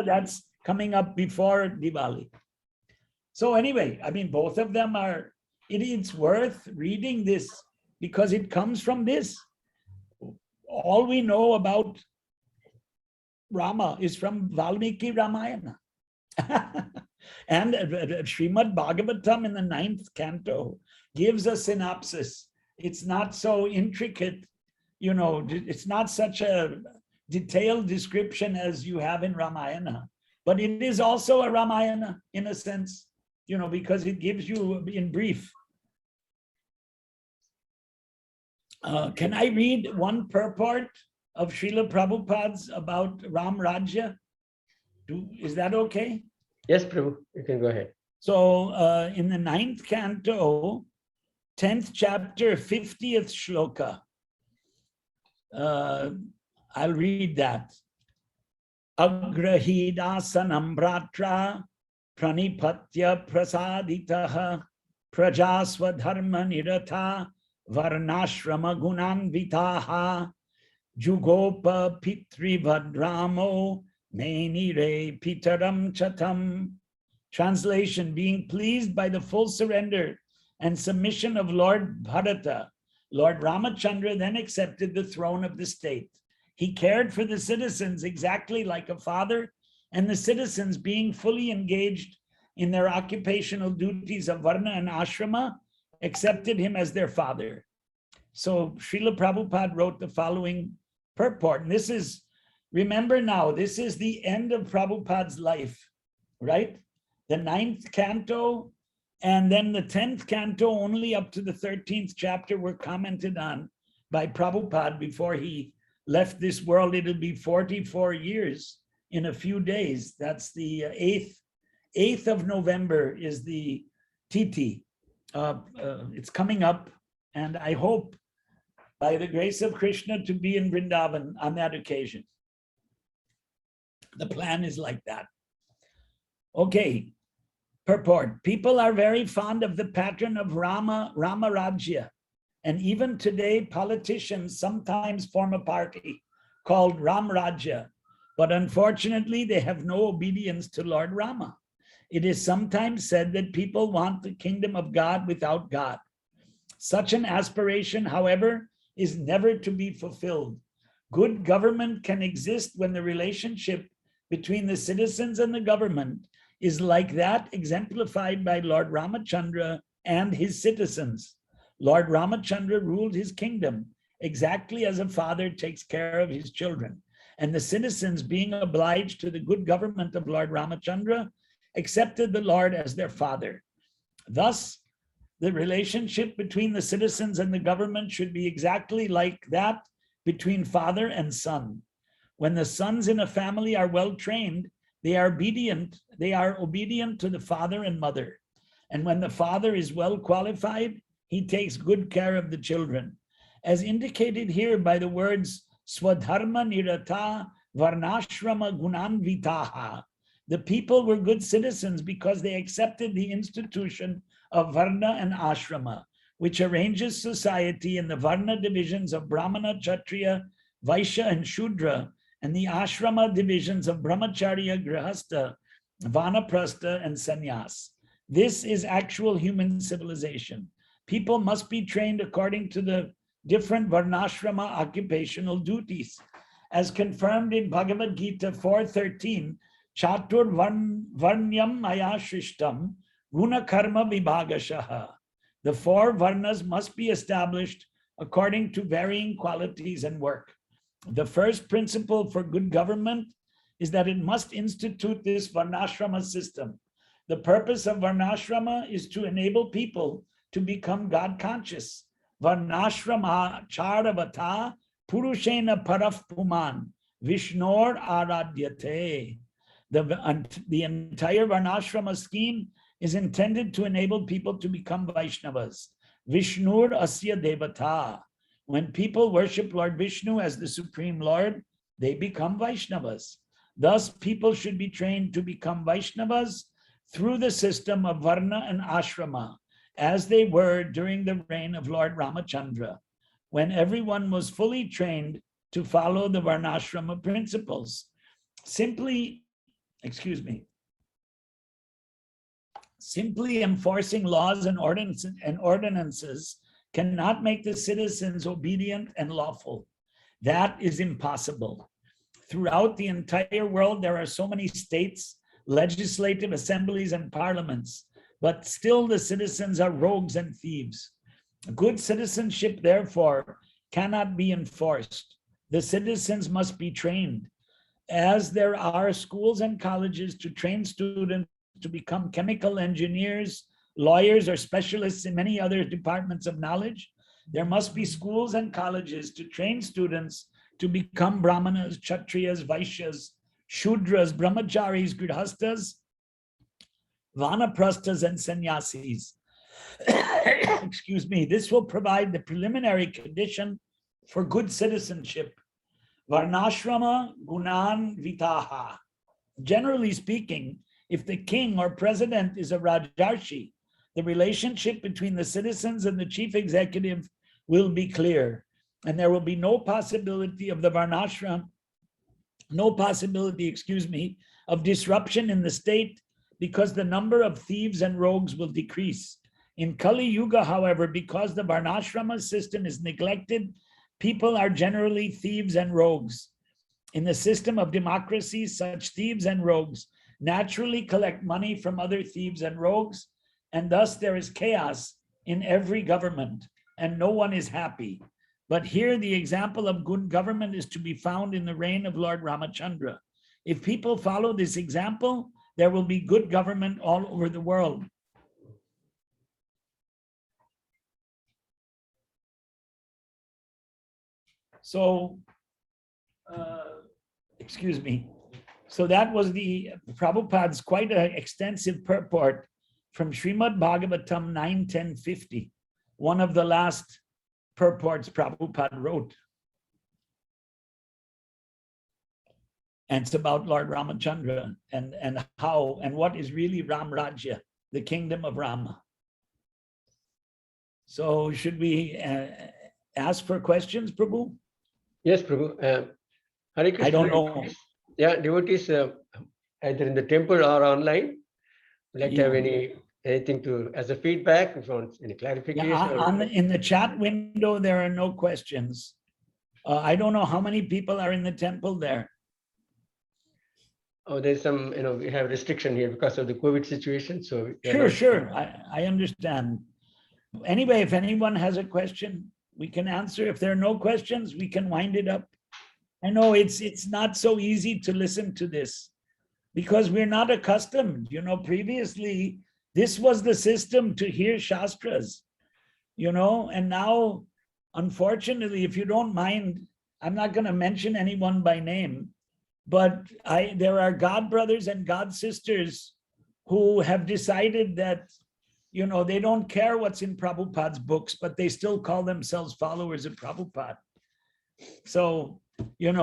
That's coming up before Diwali. So anyway, I mean, both of them are, it's worth reading this because it comes from this. All we know about Rama is from Valmiki Ramayana. And Srimad Bhagavatam in the 9th canto gives a synopsis. It's not so intricate, it's not such a detailed description as you have in Ramayana, but it is also a Ramayana in a sense, because it gives you in brief. Can I read one purport of Srila Prabhupada's about Ram Rajya? Is that okay? Yes, Prabhu, you can go ahead. So in the 9th canto, 10th chapter, 50th shloka, I'll read that. Agrahidasanam bratra pranipatya prasaditaha prajaswadharma nirata varnashrama gunanvitaha jugopa pitrivadramo menire pitaram chatam. Translation: being pleased by the full surrender and submission of Lord Bharata, Lord Ramachandra then accepted the throne of the state. He cared for the citizens exactly like a father, and the citizens, being fully engaged in their occupational duties of Varna and Ashrama, accepted him as their father. So Srila Prabhupada wrote the following purport. And this is, remember now, this is the end of Prabhupada's life, right? The 9th canto and then the 10th canto, only up to the 13th chapter, were commented on by Prabhupada before he left this world. It'll be 44 years in a few days. That's the 8th of November is the Titi. It's coming up, and I hope by the grace of Krishna to be in Vrindavan on that occasion. The plan is like that. Okay, purport. People are very fond of the pattern of Rama Rajya, and even today politicians sometimes form a party called Ram Rajya, but unfortunately they have no obedience to Lord Rama. It is sometimes said that people want the kingdom of God without God. Such an aspiration, however, is never to be fulfilled. Good government can exist when the relationship between the citizens and the government is like that exemplified by Lord Ramachandra and his citizens. Lord Ramachandra ruled his kingdom exactly as a father takes care of his children, and the citizens, being obliged to the good government of Lord Ramachandra, accepted the Lord as their father. Thus, the relationship between the citizens and the government should be exactly like that between father and son. When the sons in a family are well trained, they are obedient to the father and mother. And when the father is well qualified, he takes good care of the children. As indicated here by the words Swadharma Nirata Varnashrama Gunanvitaha, the people were good citizens because they accepted the institution of Varna and Ashrama, which arranges society in the Varna divisions of Brahmana, Kshatriya, Vaishya, and Shudra, and the Ashrama divisions of Brahmacharya, Grihastha, Vanaprastha, and Sannyas. This is actual human civilization. People must be trained according to the different Varnashrama occupational duties. As confirmed in Bhagavad Gita 4:13, Chatur Varnyam Maya Shrishtam Guna Karma Vibhagashaha. The 4 Varnas must be established according to varying qualities and work. The first principle for good government is that it must institute this Varnashrama system. The purpose of Varnashrama is to enable people to become God conscious. Varnashrama charavata purushena paraf puman vishnor aradyate. The entire Varnashrama scheme is intended to enable people to become Vaishnavas. Vishnur asya devata. When people worship Lord Vishnu as the Supreme Lord, they become Vaishnavas. Thus, people should be trained to become Vaishnavas through the system of Varna and Ashrama, as they were during the reign of Lord Ramachandra, when everyone was fully trained to follow the Varnashrama principles. Simply enforcing laws and ordinances cannot make the citizens obedient and lawful. That is impossible. Throughout the entire world, there are so many states, legislative assemblies, and parliaments, but still the citizens are rogues and thieves. Good citizenship, therefore, cannot be enforced. The citizens must be trained. As there are schools and colleges to train students to become chemical engineers, lawyers, or specialists in many other departments of knowledge, there must be schools and colleges to train students to become Brahmanas, Kshatriyas, Vaishyas, Shudras, Brahmacharis, Grihastas, Vanaprasthas, and Sannyasis. Excuse me. This will provide the preliminary condition for good citizenship. Varnashrama Gunan Vitaha. Generally speaking, if the king or president is a Rajarshi, the relationship between the citizens and the chief executive will be clear. And there will be no possibility of the Varnashram, no possibility, excuse me, of disruption in the state, because the number of thieves and rogues will decrease. In Kali Yuga, however, because the Varnashrama system is neglected, people are generally thieves and rogues. In the system of democracy, such thieves and rogues naturally collect money from other thieves and rogues, and thus there is chaos in every government, and no one is happy. But here the example of good government is to be found in the reign of Lord Ramachandra. If people follow this example, there will be good government all over the world. So, excuse me. So that was the Prabhupada's quite an extensive purport from Srimad Bhagavatam 9.10.50, one of the last purports Prabhupada wrote. And it's about Lord Ramachandra and how and what is really Ram Rajya, the kingdom of Rama. So should we ask for questions, Prabhu? Yes, Prabhu. Hare Krishna. I don't know. Yeah, devotees either in the temple or online, would like to have anything to as a feedback, if you want any clarification. Yeah, in the chat window, there are no questions. I don't know how many people are in the temple there. Oh, there's some, we have restriction here because of the COVID situation. So Sure. I understand. Anyway, if anyone has a question, we can answer. If there are no questions, we can wind it up. I know it's not so easy to listen to this because we're not accustomed. Previously, this was the system to hear Shastras, and now, unfortunately, if you don't mind, I'm not going to mention anyone by name, but there are God brothers and God sisters who have decided that, they don't care what's in Prabhupada's books, but they still call themselves followers of Prabhupada. So, there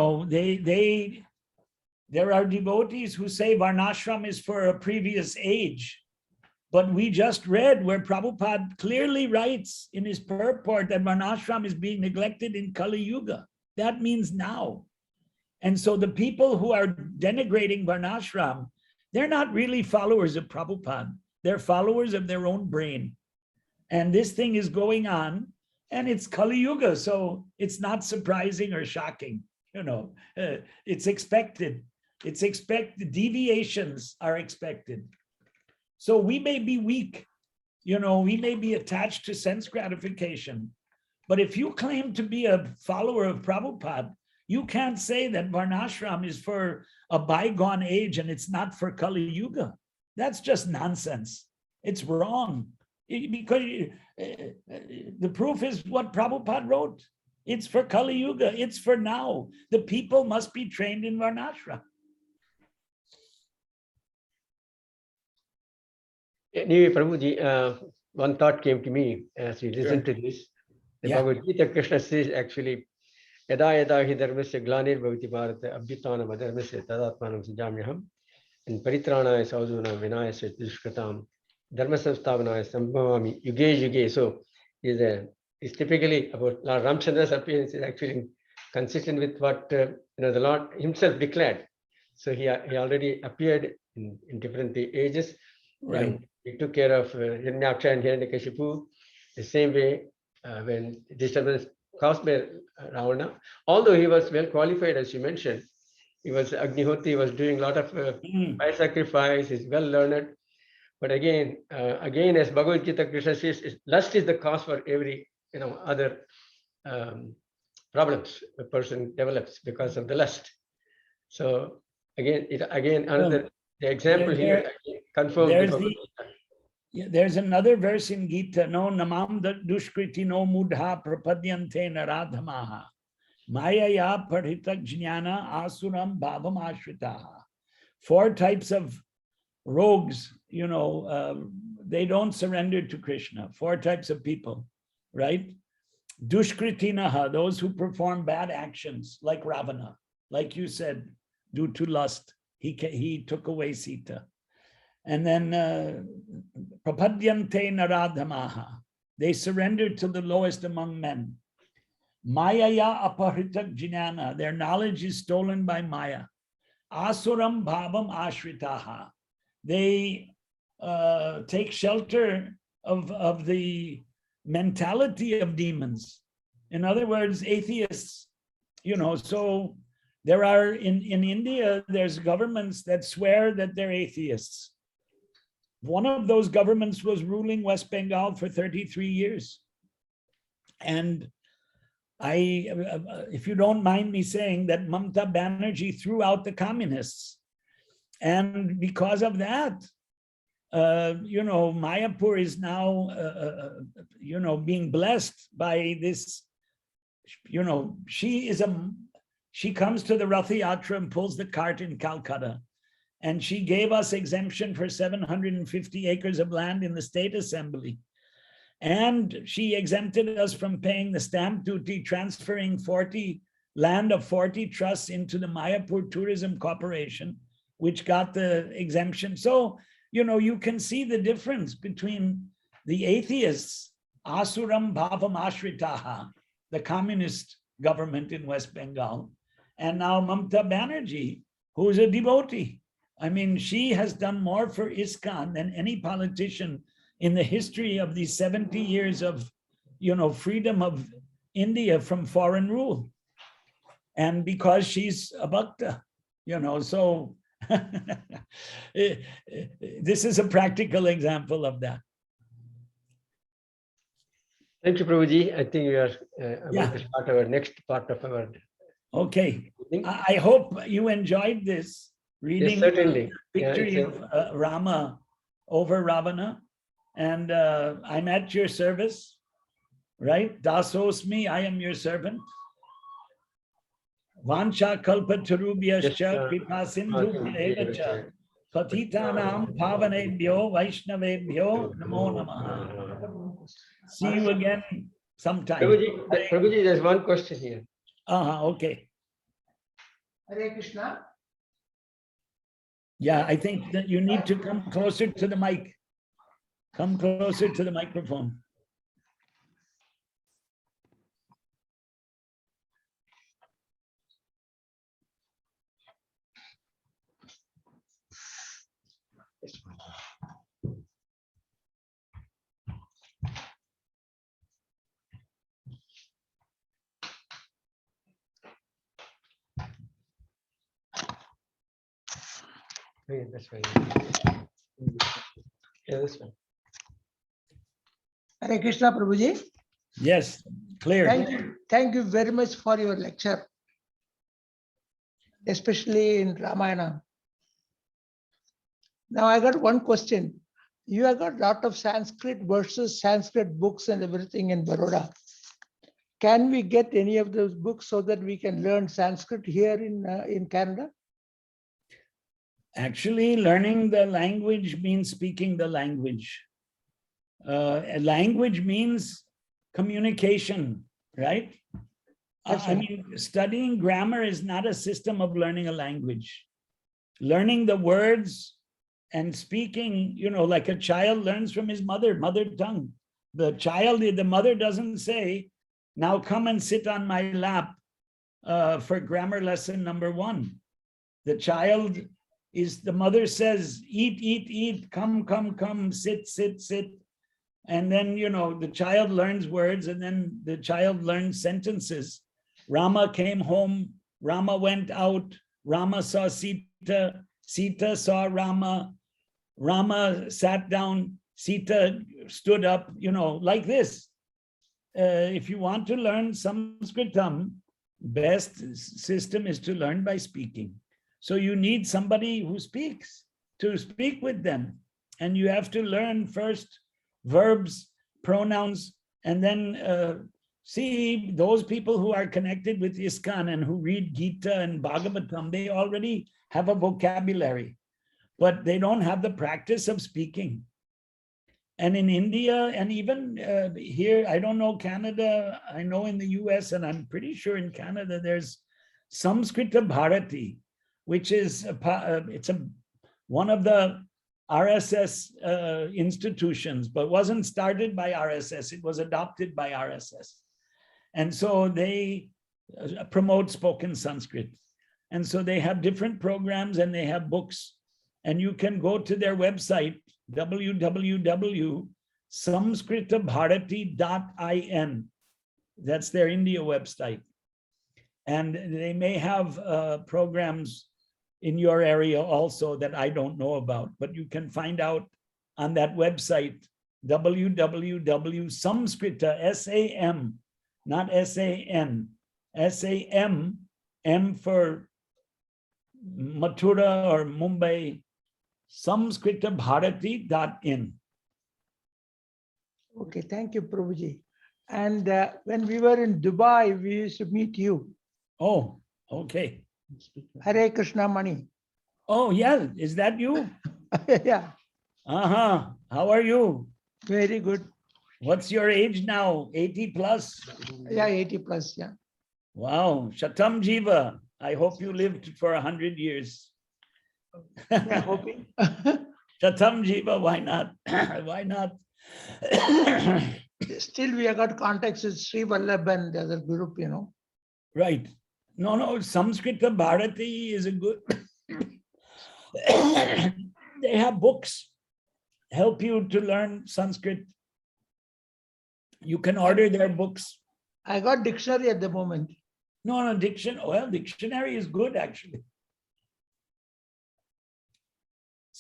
are devotees who say Varnashram is for a previous age, but we just read where Prabhupada clearly writes in his purport that Varnashram is being neglected in Kali Yuga. That means now. And so the people who are denigrating Varnashram, they're not really followers of Prabhupada. They're followers of their own brain. And this thing is going on, and it's Kali Yuga, so it's not surprising or shocking. It's expected. It's expected. Deviations are expected. So we may be weak, we may be attached to sense gratification. But if you claim to be a follower of Prabhupada, you can't say that Varnashram is for a bygone age and it's not for Kali Yuga. That's just nonsense. It's wrong. Because the proof is what Prabhupada wrote. It's for Kali Yuga. It's for now. The people must be trained in Varnashram. Anyway, Prabhuji, one thought came to me as we listened to this. The Bhagavad Gita, Krishna says actually, Yada yada hi dharmasya glanir bhavati bharata abhyutanam adharmasya tadatmanam sajamyaham and paritranaya saudhuna vinayasya dushkratam dharma samsthavanaya sambhavami yuge yuge. So is typically about Lord Ramchandra's appearance is actually consistent with what the Lord himself declared. So he already appeared in different ages. Right. He took care of Hiranyaksha and Hiranyakashipu the same way when disturbance caused by Ravana. Although he was well qualified, as you mentioned, he was Agnihotri, he was doing a lot of fire sacrifice, he's well learned. But again, as Bhagavad Gita, Krishna says, lust is the cause for every other problems a person develops because of the lust. So another the example here confirms there's another verse in Gita, no namam dushkriti no mudha prapadyante naradhamaha mayaya parhitak jnana asuram bhavam ashritaha. 4 types of rogues, they don't surrender to Krishna. 4 types of people, right? Dushkritinaha, those who perform bad actions, like Ravana, like you said, due to lust, he took away Sita. And then prapadyante naradhamaha. They surrendered to the lowest among men. Mayaya apahritak jnana. Their knowledge is stolen by Maya. Asuram bhavam ashritaha. They take shelter of the mentality of demons. In other words, atheists, so there are in India, there's governments that swear that they're atheists. One of those governments was ruling West Bengal for 33 years. And if you don't mind me saying that, Mamata Banerjee threw out the communists. And because of that, Mayapur is now, being blessed by this, she comes to the Rath Yatra and pulls the cart in Calcutta. And she gave us exemption for 750 acres of land in the state assembly. And she exempted us from paying the stamp duty, transferring land of 40 trusts into the Mayapur Tourism Corporation, which got the exemption. So, you can see the difference between the atheists, Asuram Bhavam Ashritaha, the communist government in West Bengal, and now Mamata Banerjee, who's a devotee. I mean, she has done more for ISKCON than any politician in the history of these 70 years of, freedom of India from foreign rule. And because she's a bhakta, so this is a practical example of that. Thank you, Prabhuji. I think we are about to start our next part of our. Okay. I hope you enjoyed this reading. Yes, certainly. Victory of Rama over Ravana. And I'm at your service, right? Dasosmi, I am your servant. Vancha kalpa tarubhyascha kripa sindhu bhavevacha patitanam pavanebhyo vaishnavebhyo namo namaha. See you again sometime. Prabhuji, there's one question here. Okay. Hare Krishna. Yeah, I think that you need to come closer to the mic. Come closer to the microphone. Yeah, that's right. Yeah, this one. Hare Krishna, Prabhuji. Yes, clear. Thank you very much for your lecture, especially in Ramayana. Now I got one question. You have got a lot of Sanskrit verses, Sanskrit books and everything in Baroda. Can we get any of those books so that we can learn Sanskrit here in Canada? Actually, learning the language means speaking the language. A language means communication, right? I mean, studying grammar is not a system of learning a language. Learning the words and speaking, like a child learns from his mother tongue. The mother doesn't say, now come and sit on my lap for grammar lesson number 1. The mother says, eat, come, sit. And then, the child learns words and then the child learns sentences. Rama came home, Rama went out, Rama saw Sita, Sita saw Rama, Rama sat down, Sita stood up, like this. If you want to learn Sanskritam, best system is to learn by speaking. So you need somebody who speaks to speak with them. And you have to learn first verbs, pronouns, and then see those people who are connected with ISKCON and who read Gita and Bhagavatam, they already have a vocabulary, but they don't have the practice of speaking. And in India, and even here, I don't know Canada, I know in the US, and I'm pretty sure in Canada, there's Samskrita Bharati, which is one of the RSS institutions, but wasn't started by RSS. It was adopted by RSS. And so they promote spoken Sanskrit. And so they have different programs and they have books. And you can go to their website, www.samskritabharati.in. That's their India website. And they may have programs in your area also that I don't know about, but you can find out on that website, www.samskrita, S-A-M, not S-A-N, S-A-M, M for Mathura or Mumbai, samskritabharati.in. Okay, thank you, Prabhuji. And when we were in Dubai, we used to meet you. Oh, okay. Hare Krishna Mani. Oh, yeah. Is that you? Yeah, Uh-huh. How are you? very good. What's your age now? 80 plus? Yeah, 80 plus, yeah. Wow. Shatam Jiva. I hope you lived for 100 years. Yeah, hoping. Shatam Jiva, why not? Why not? Still, we have got contacts with Sri Vallabh and the other group, you know. Right. No, Samskrita Bharati is a good. They have books, help you to learn Sanskrit. You can order their books. I got dictionary at the moment. No, dictionary is good actually.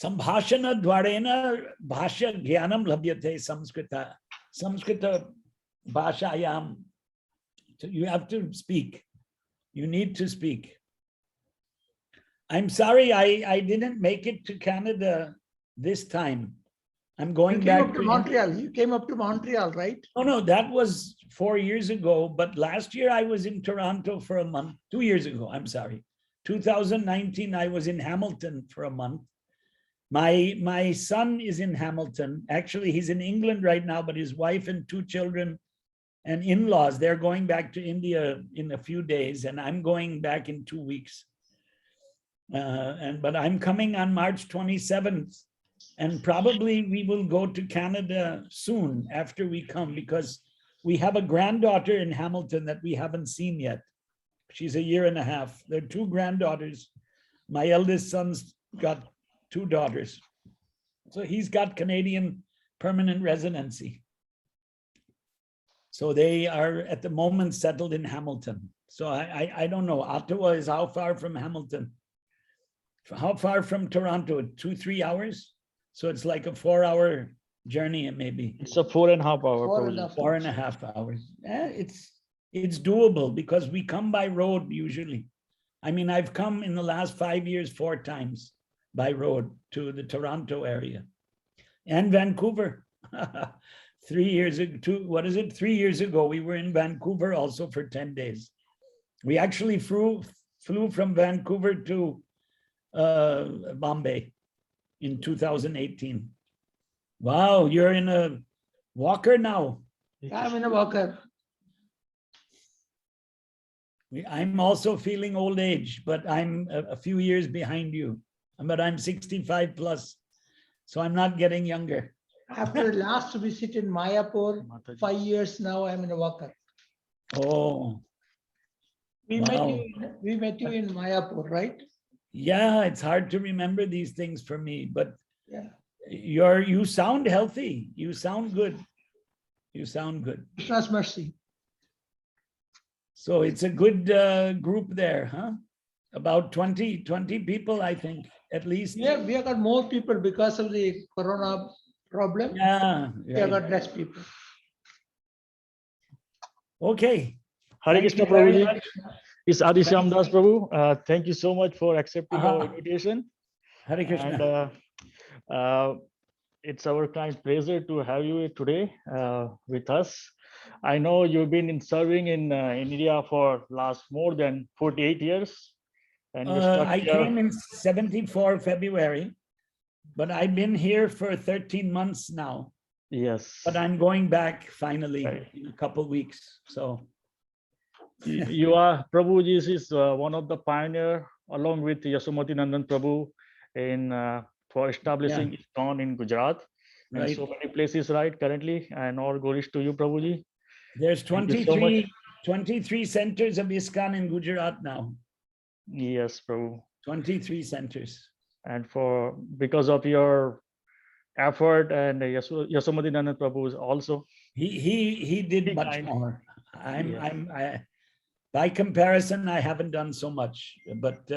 Sambhashana dvarena bhashya jnanam labhyate Samskrita. Samskrita bhashayam. So you have to speak. You need to speak. I'm sorry, I didn't make it to Canada this time. I'm going You came back up to to Montreal. You came up to Montreal, right? No, that was 4 years ago. But last year I was in Toronto for a month. 2 years ago, I'm sorry. 2019, I was in Hamilton for a month. My son is in Hamilton. Actually, he's in England right now, but his wife and 2 children and in-laws, they're going back to India in a few days, and I'm going back in 2 weeks. But I'm coming on March 27th, and probably we will go to Canada soon after we come, because we have a granddaughter in Hamilton that we haven't seen yet. She's a year and a half. There are 2 granddaughters. My eldest son's got 2 daughters. So he's got Canadian permanent residency. So they are at the moment settled in Hamilton. So I don't know. Ottawa is how far from Hamilton? How far from Toronto? 2-3 hours? So it's like a 4-hour journey, maybe. It's a 4.5 hour. 4.5 hours. It's doable because we come by road usually. I mean, I've come in the last 5 years 4 times by road to the Toronto area and Vancouver. 3 years ago, 3 years ago, we were in Vancouver also for 10 days. We actually flew from Vancouver to Bombay in 2018. Wow, you're in a walker now. I'm in a walker. I'm also feeling old age, but I'm a few years behind you. But I'm 65 plus, so I'm not getting younger. After the last visit in Mayapur, 5 years now, I'm in a walker. Oh, We wow. met you in Mayapur, right? Yeah, it's hard to remember these things for me, but Yeah. you sound healthy. You sound good. You sound good. Krishna's mercy. So it's a good group there, huh? About 20 people, I think, at least. Yeah, we have got more people because of the corona problem. Yeah, We have right. got less people. Okay. Hare Thank Krishna you very Prabhuji. much. It's Adi Shyam Das Prabhu. Thank you so much for accepting our Aha. invitation. Hare Krishna. And it's our kind pleasure to have you today with us. I know you've been serving in India for last more than 48 years. And you stuck I here. came in 74 February, but I've been here for 13 months now. Yes. But I'm going back finally Right. in a couple of weeks. So You are, Prabhuji is one of the pioneer along with Yasomati Nandan Prabhu in for establishing ISKCON in Gujarat and Right. so many places, right, currently. And all glories to you, Prabhuji. There's Thank you so much. 23 centers of ISKCON in Gujarat now. Yes, Prabhu. 23 centers. And because of your effort and Yasomadinanand Prabhu also. He did Be much kind. more. Yeah. By comparison, I haven't done so much, but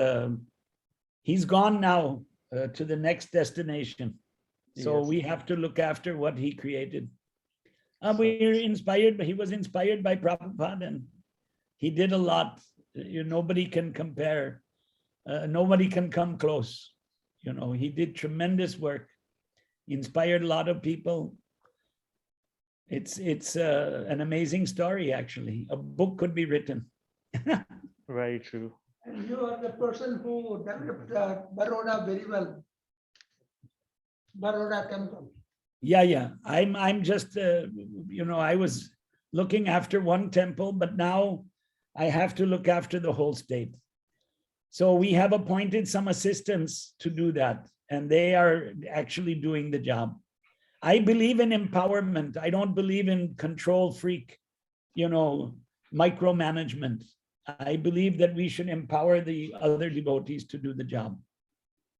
he's gone now to the next destination. So Yes. we have to look after what he created. We're inspired, but he was inspired by Prabhupada, and he did a lot. Nobody can compare. Nobody can come close. He did tremendous work. He inspired a lot of people. It's an amazing story, actually. A book could be written. Very true. And you are the person who developed Baroda very well. Baroda temple. Yeah. I'm just, I was looking after one temple, but now I have to look after the whole state. So we have appointed some assistants to do that, and they are actually doing the job. I believe in empowerment. I don't believe in control freak, micromanagement. I believe that we should empower the other devotees to do the job.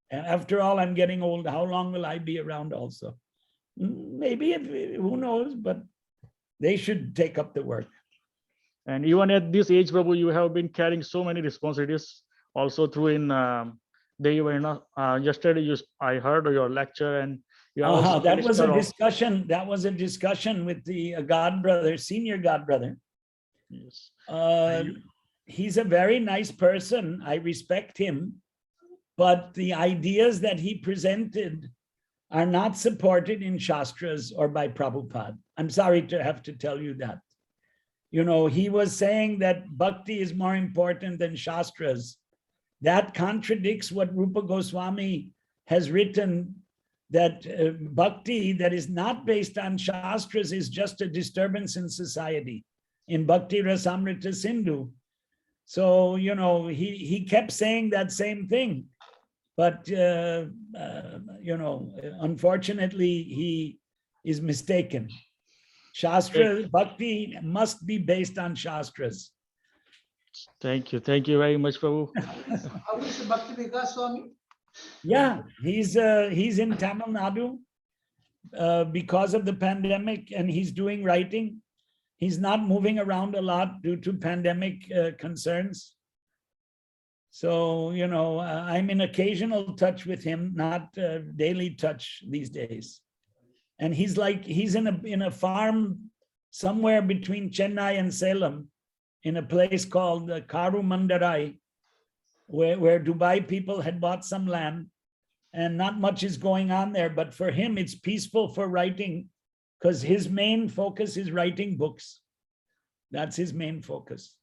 And after all, I'm getting old. How long will I be around also? Maybe, who knows, but they should take up the work. And even at this age, Prabhu, you have been carrying so many responsibilities. Also through in yesterday, I heard your lecture, and you are also That was a minister of- discussion. That was a discussion with the god brother, senior god brother. Yes. He's a very nice person. I respect him, but the ideas that he presented are not supported in Shastras or by Prabhupada. I'm sorry to have to tell you that. He was saying that bhakti is more important than Shastras. That contradicts what Rupa Goswami has written, that bhakti that is not based on Shastras is just a disturbance in society. In Bhakti Rasamrita Sindhu. So, he kept saying that same thing. But, unfortunately, he is mistaken. Shastra, bhakti must be based on Shastras. Thank you very much, Prabhu. How is Bhakti Vikas Swami? Yeah, he's in Tamil Nadu because of the pandemic, and he's doing writing. He's not moving around a lot due to pandemic concerns. So, I'm in occasional touch with him, not daily touch these days. And he's in a farm somewhere between Chennai and Salem, in a place called Karumandarai, where Dubai people had bought some land, and not much is going on there. But for him, it's peaceful for writing, because his main focus is writing books. That's his main focus.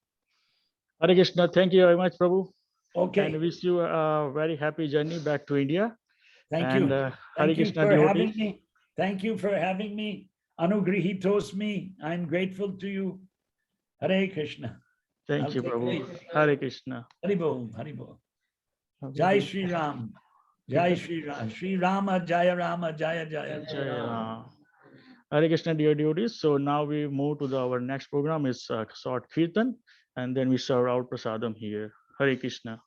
Hare Krishna, thank you very much, Prabhu. Okay. And wish you a very happy journey back to India. Thank And, you. Hare Thank you Krishna for devotees. having me. Thank you for having me. Anugrahitos me. I'm grateful to you. Hare Krishna. Thank I'll you, take Prabhu. it. Hare Krishna. Haribol, Haribol. Jai Shri Ram. Jai Shri Ram. Shri Rama, Jaya Rama, Jaya Jaya. Jai Ram. Hare Krishna, dear devotees. So now we move to our next program is short Kirtan, and then we serve out prasadam here. Hare Krishna.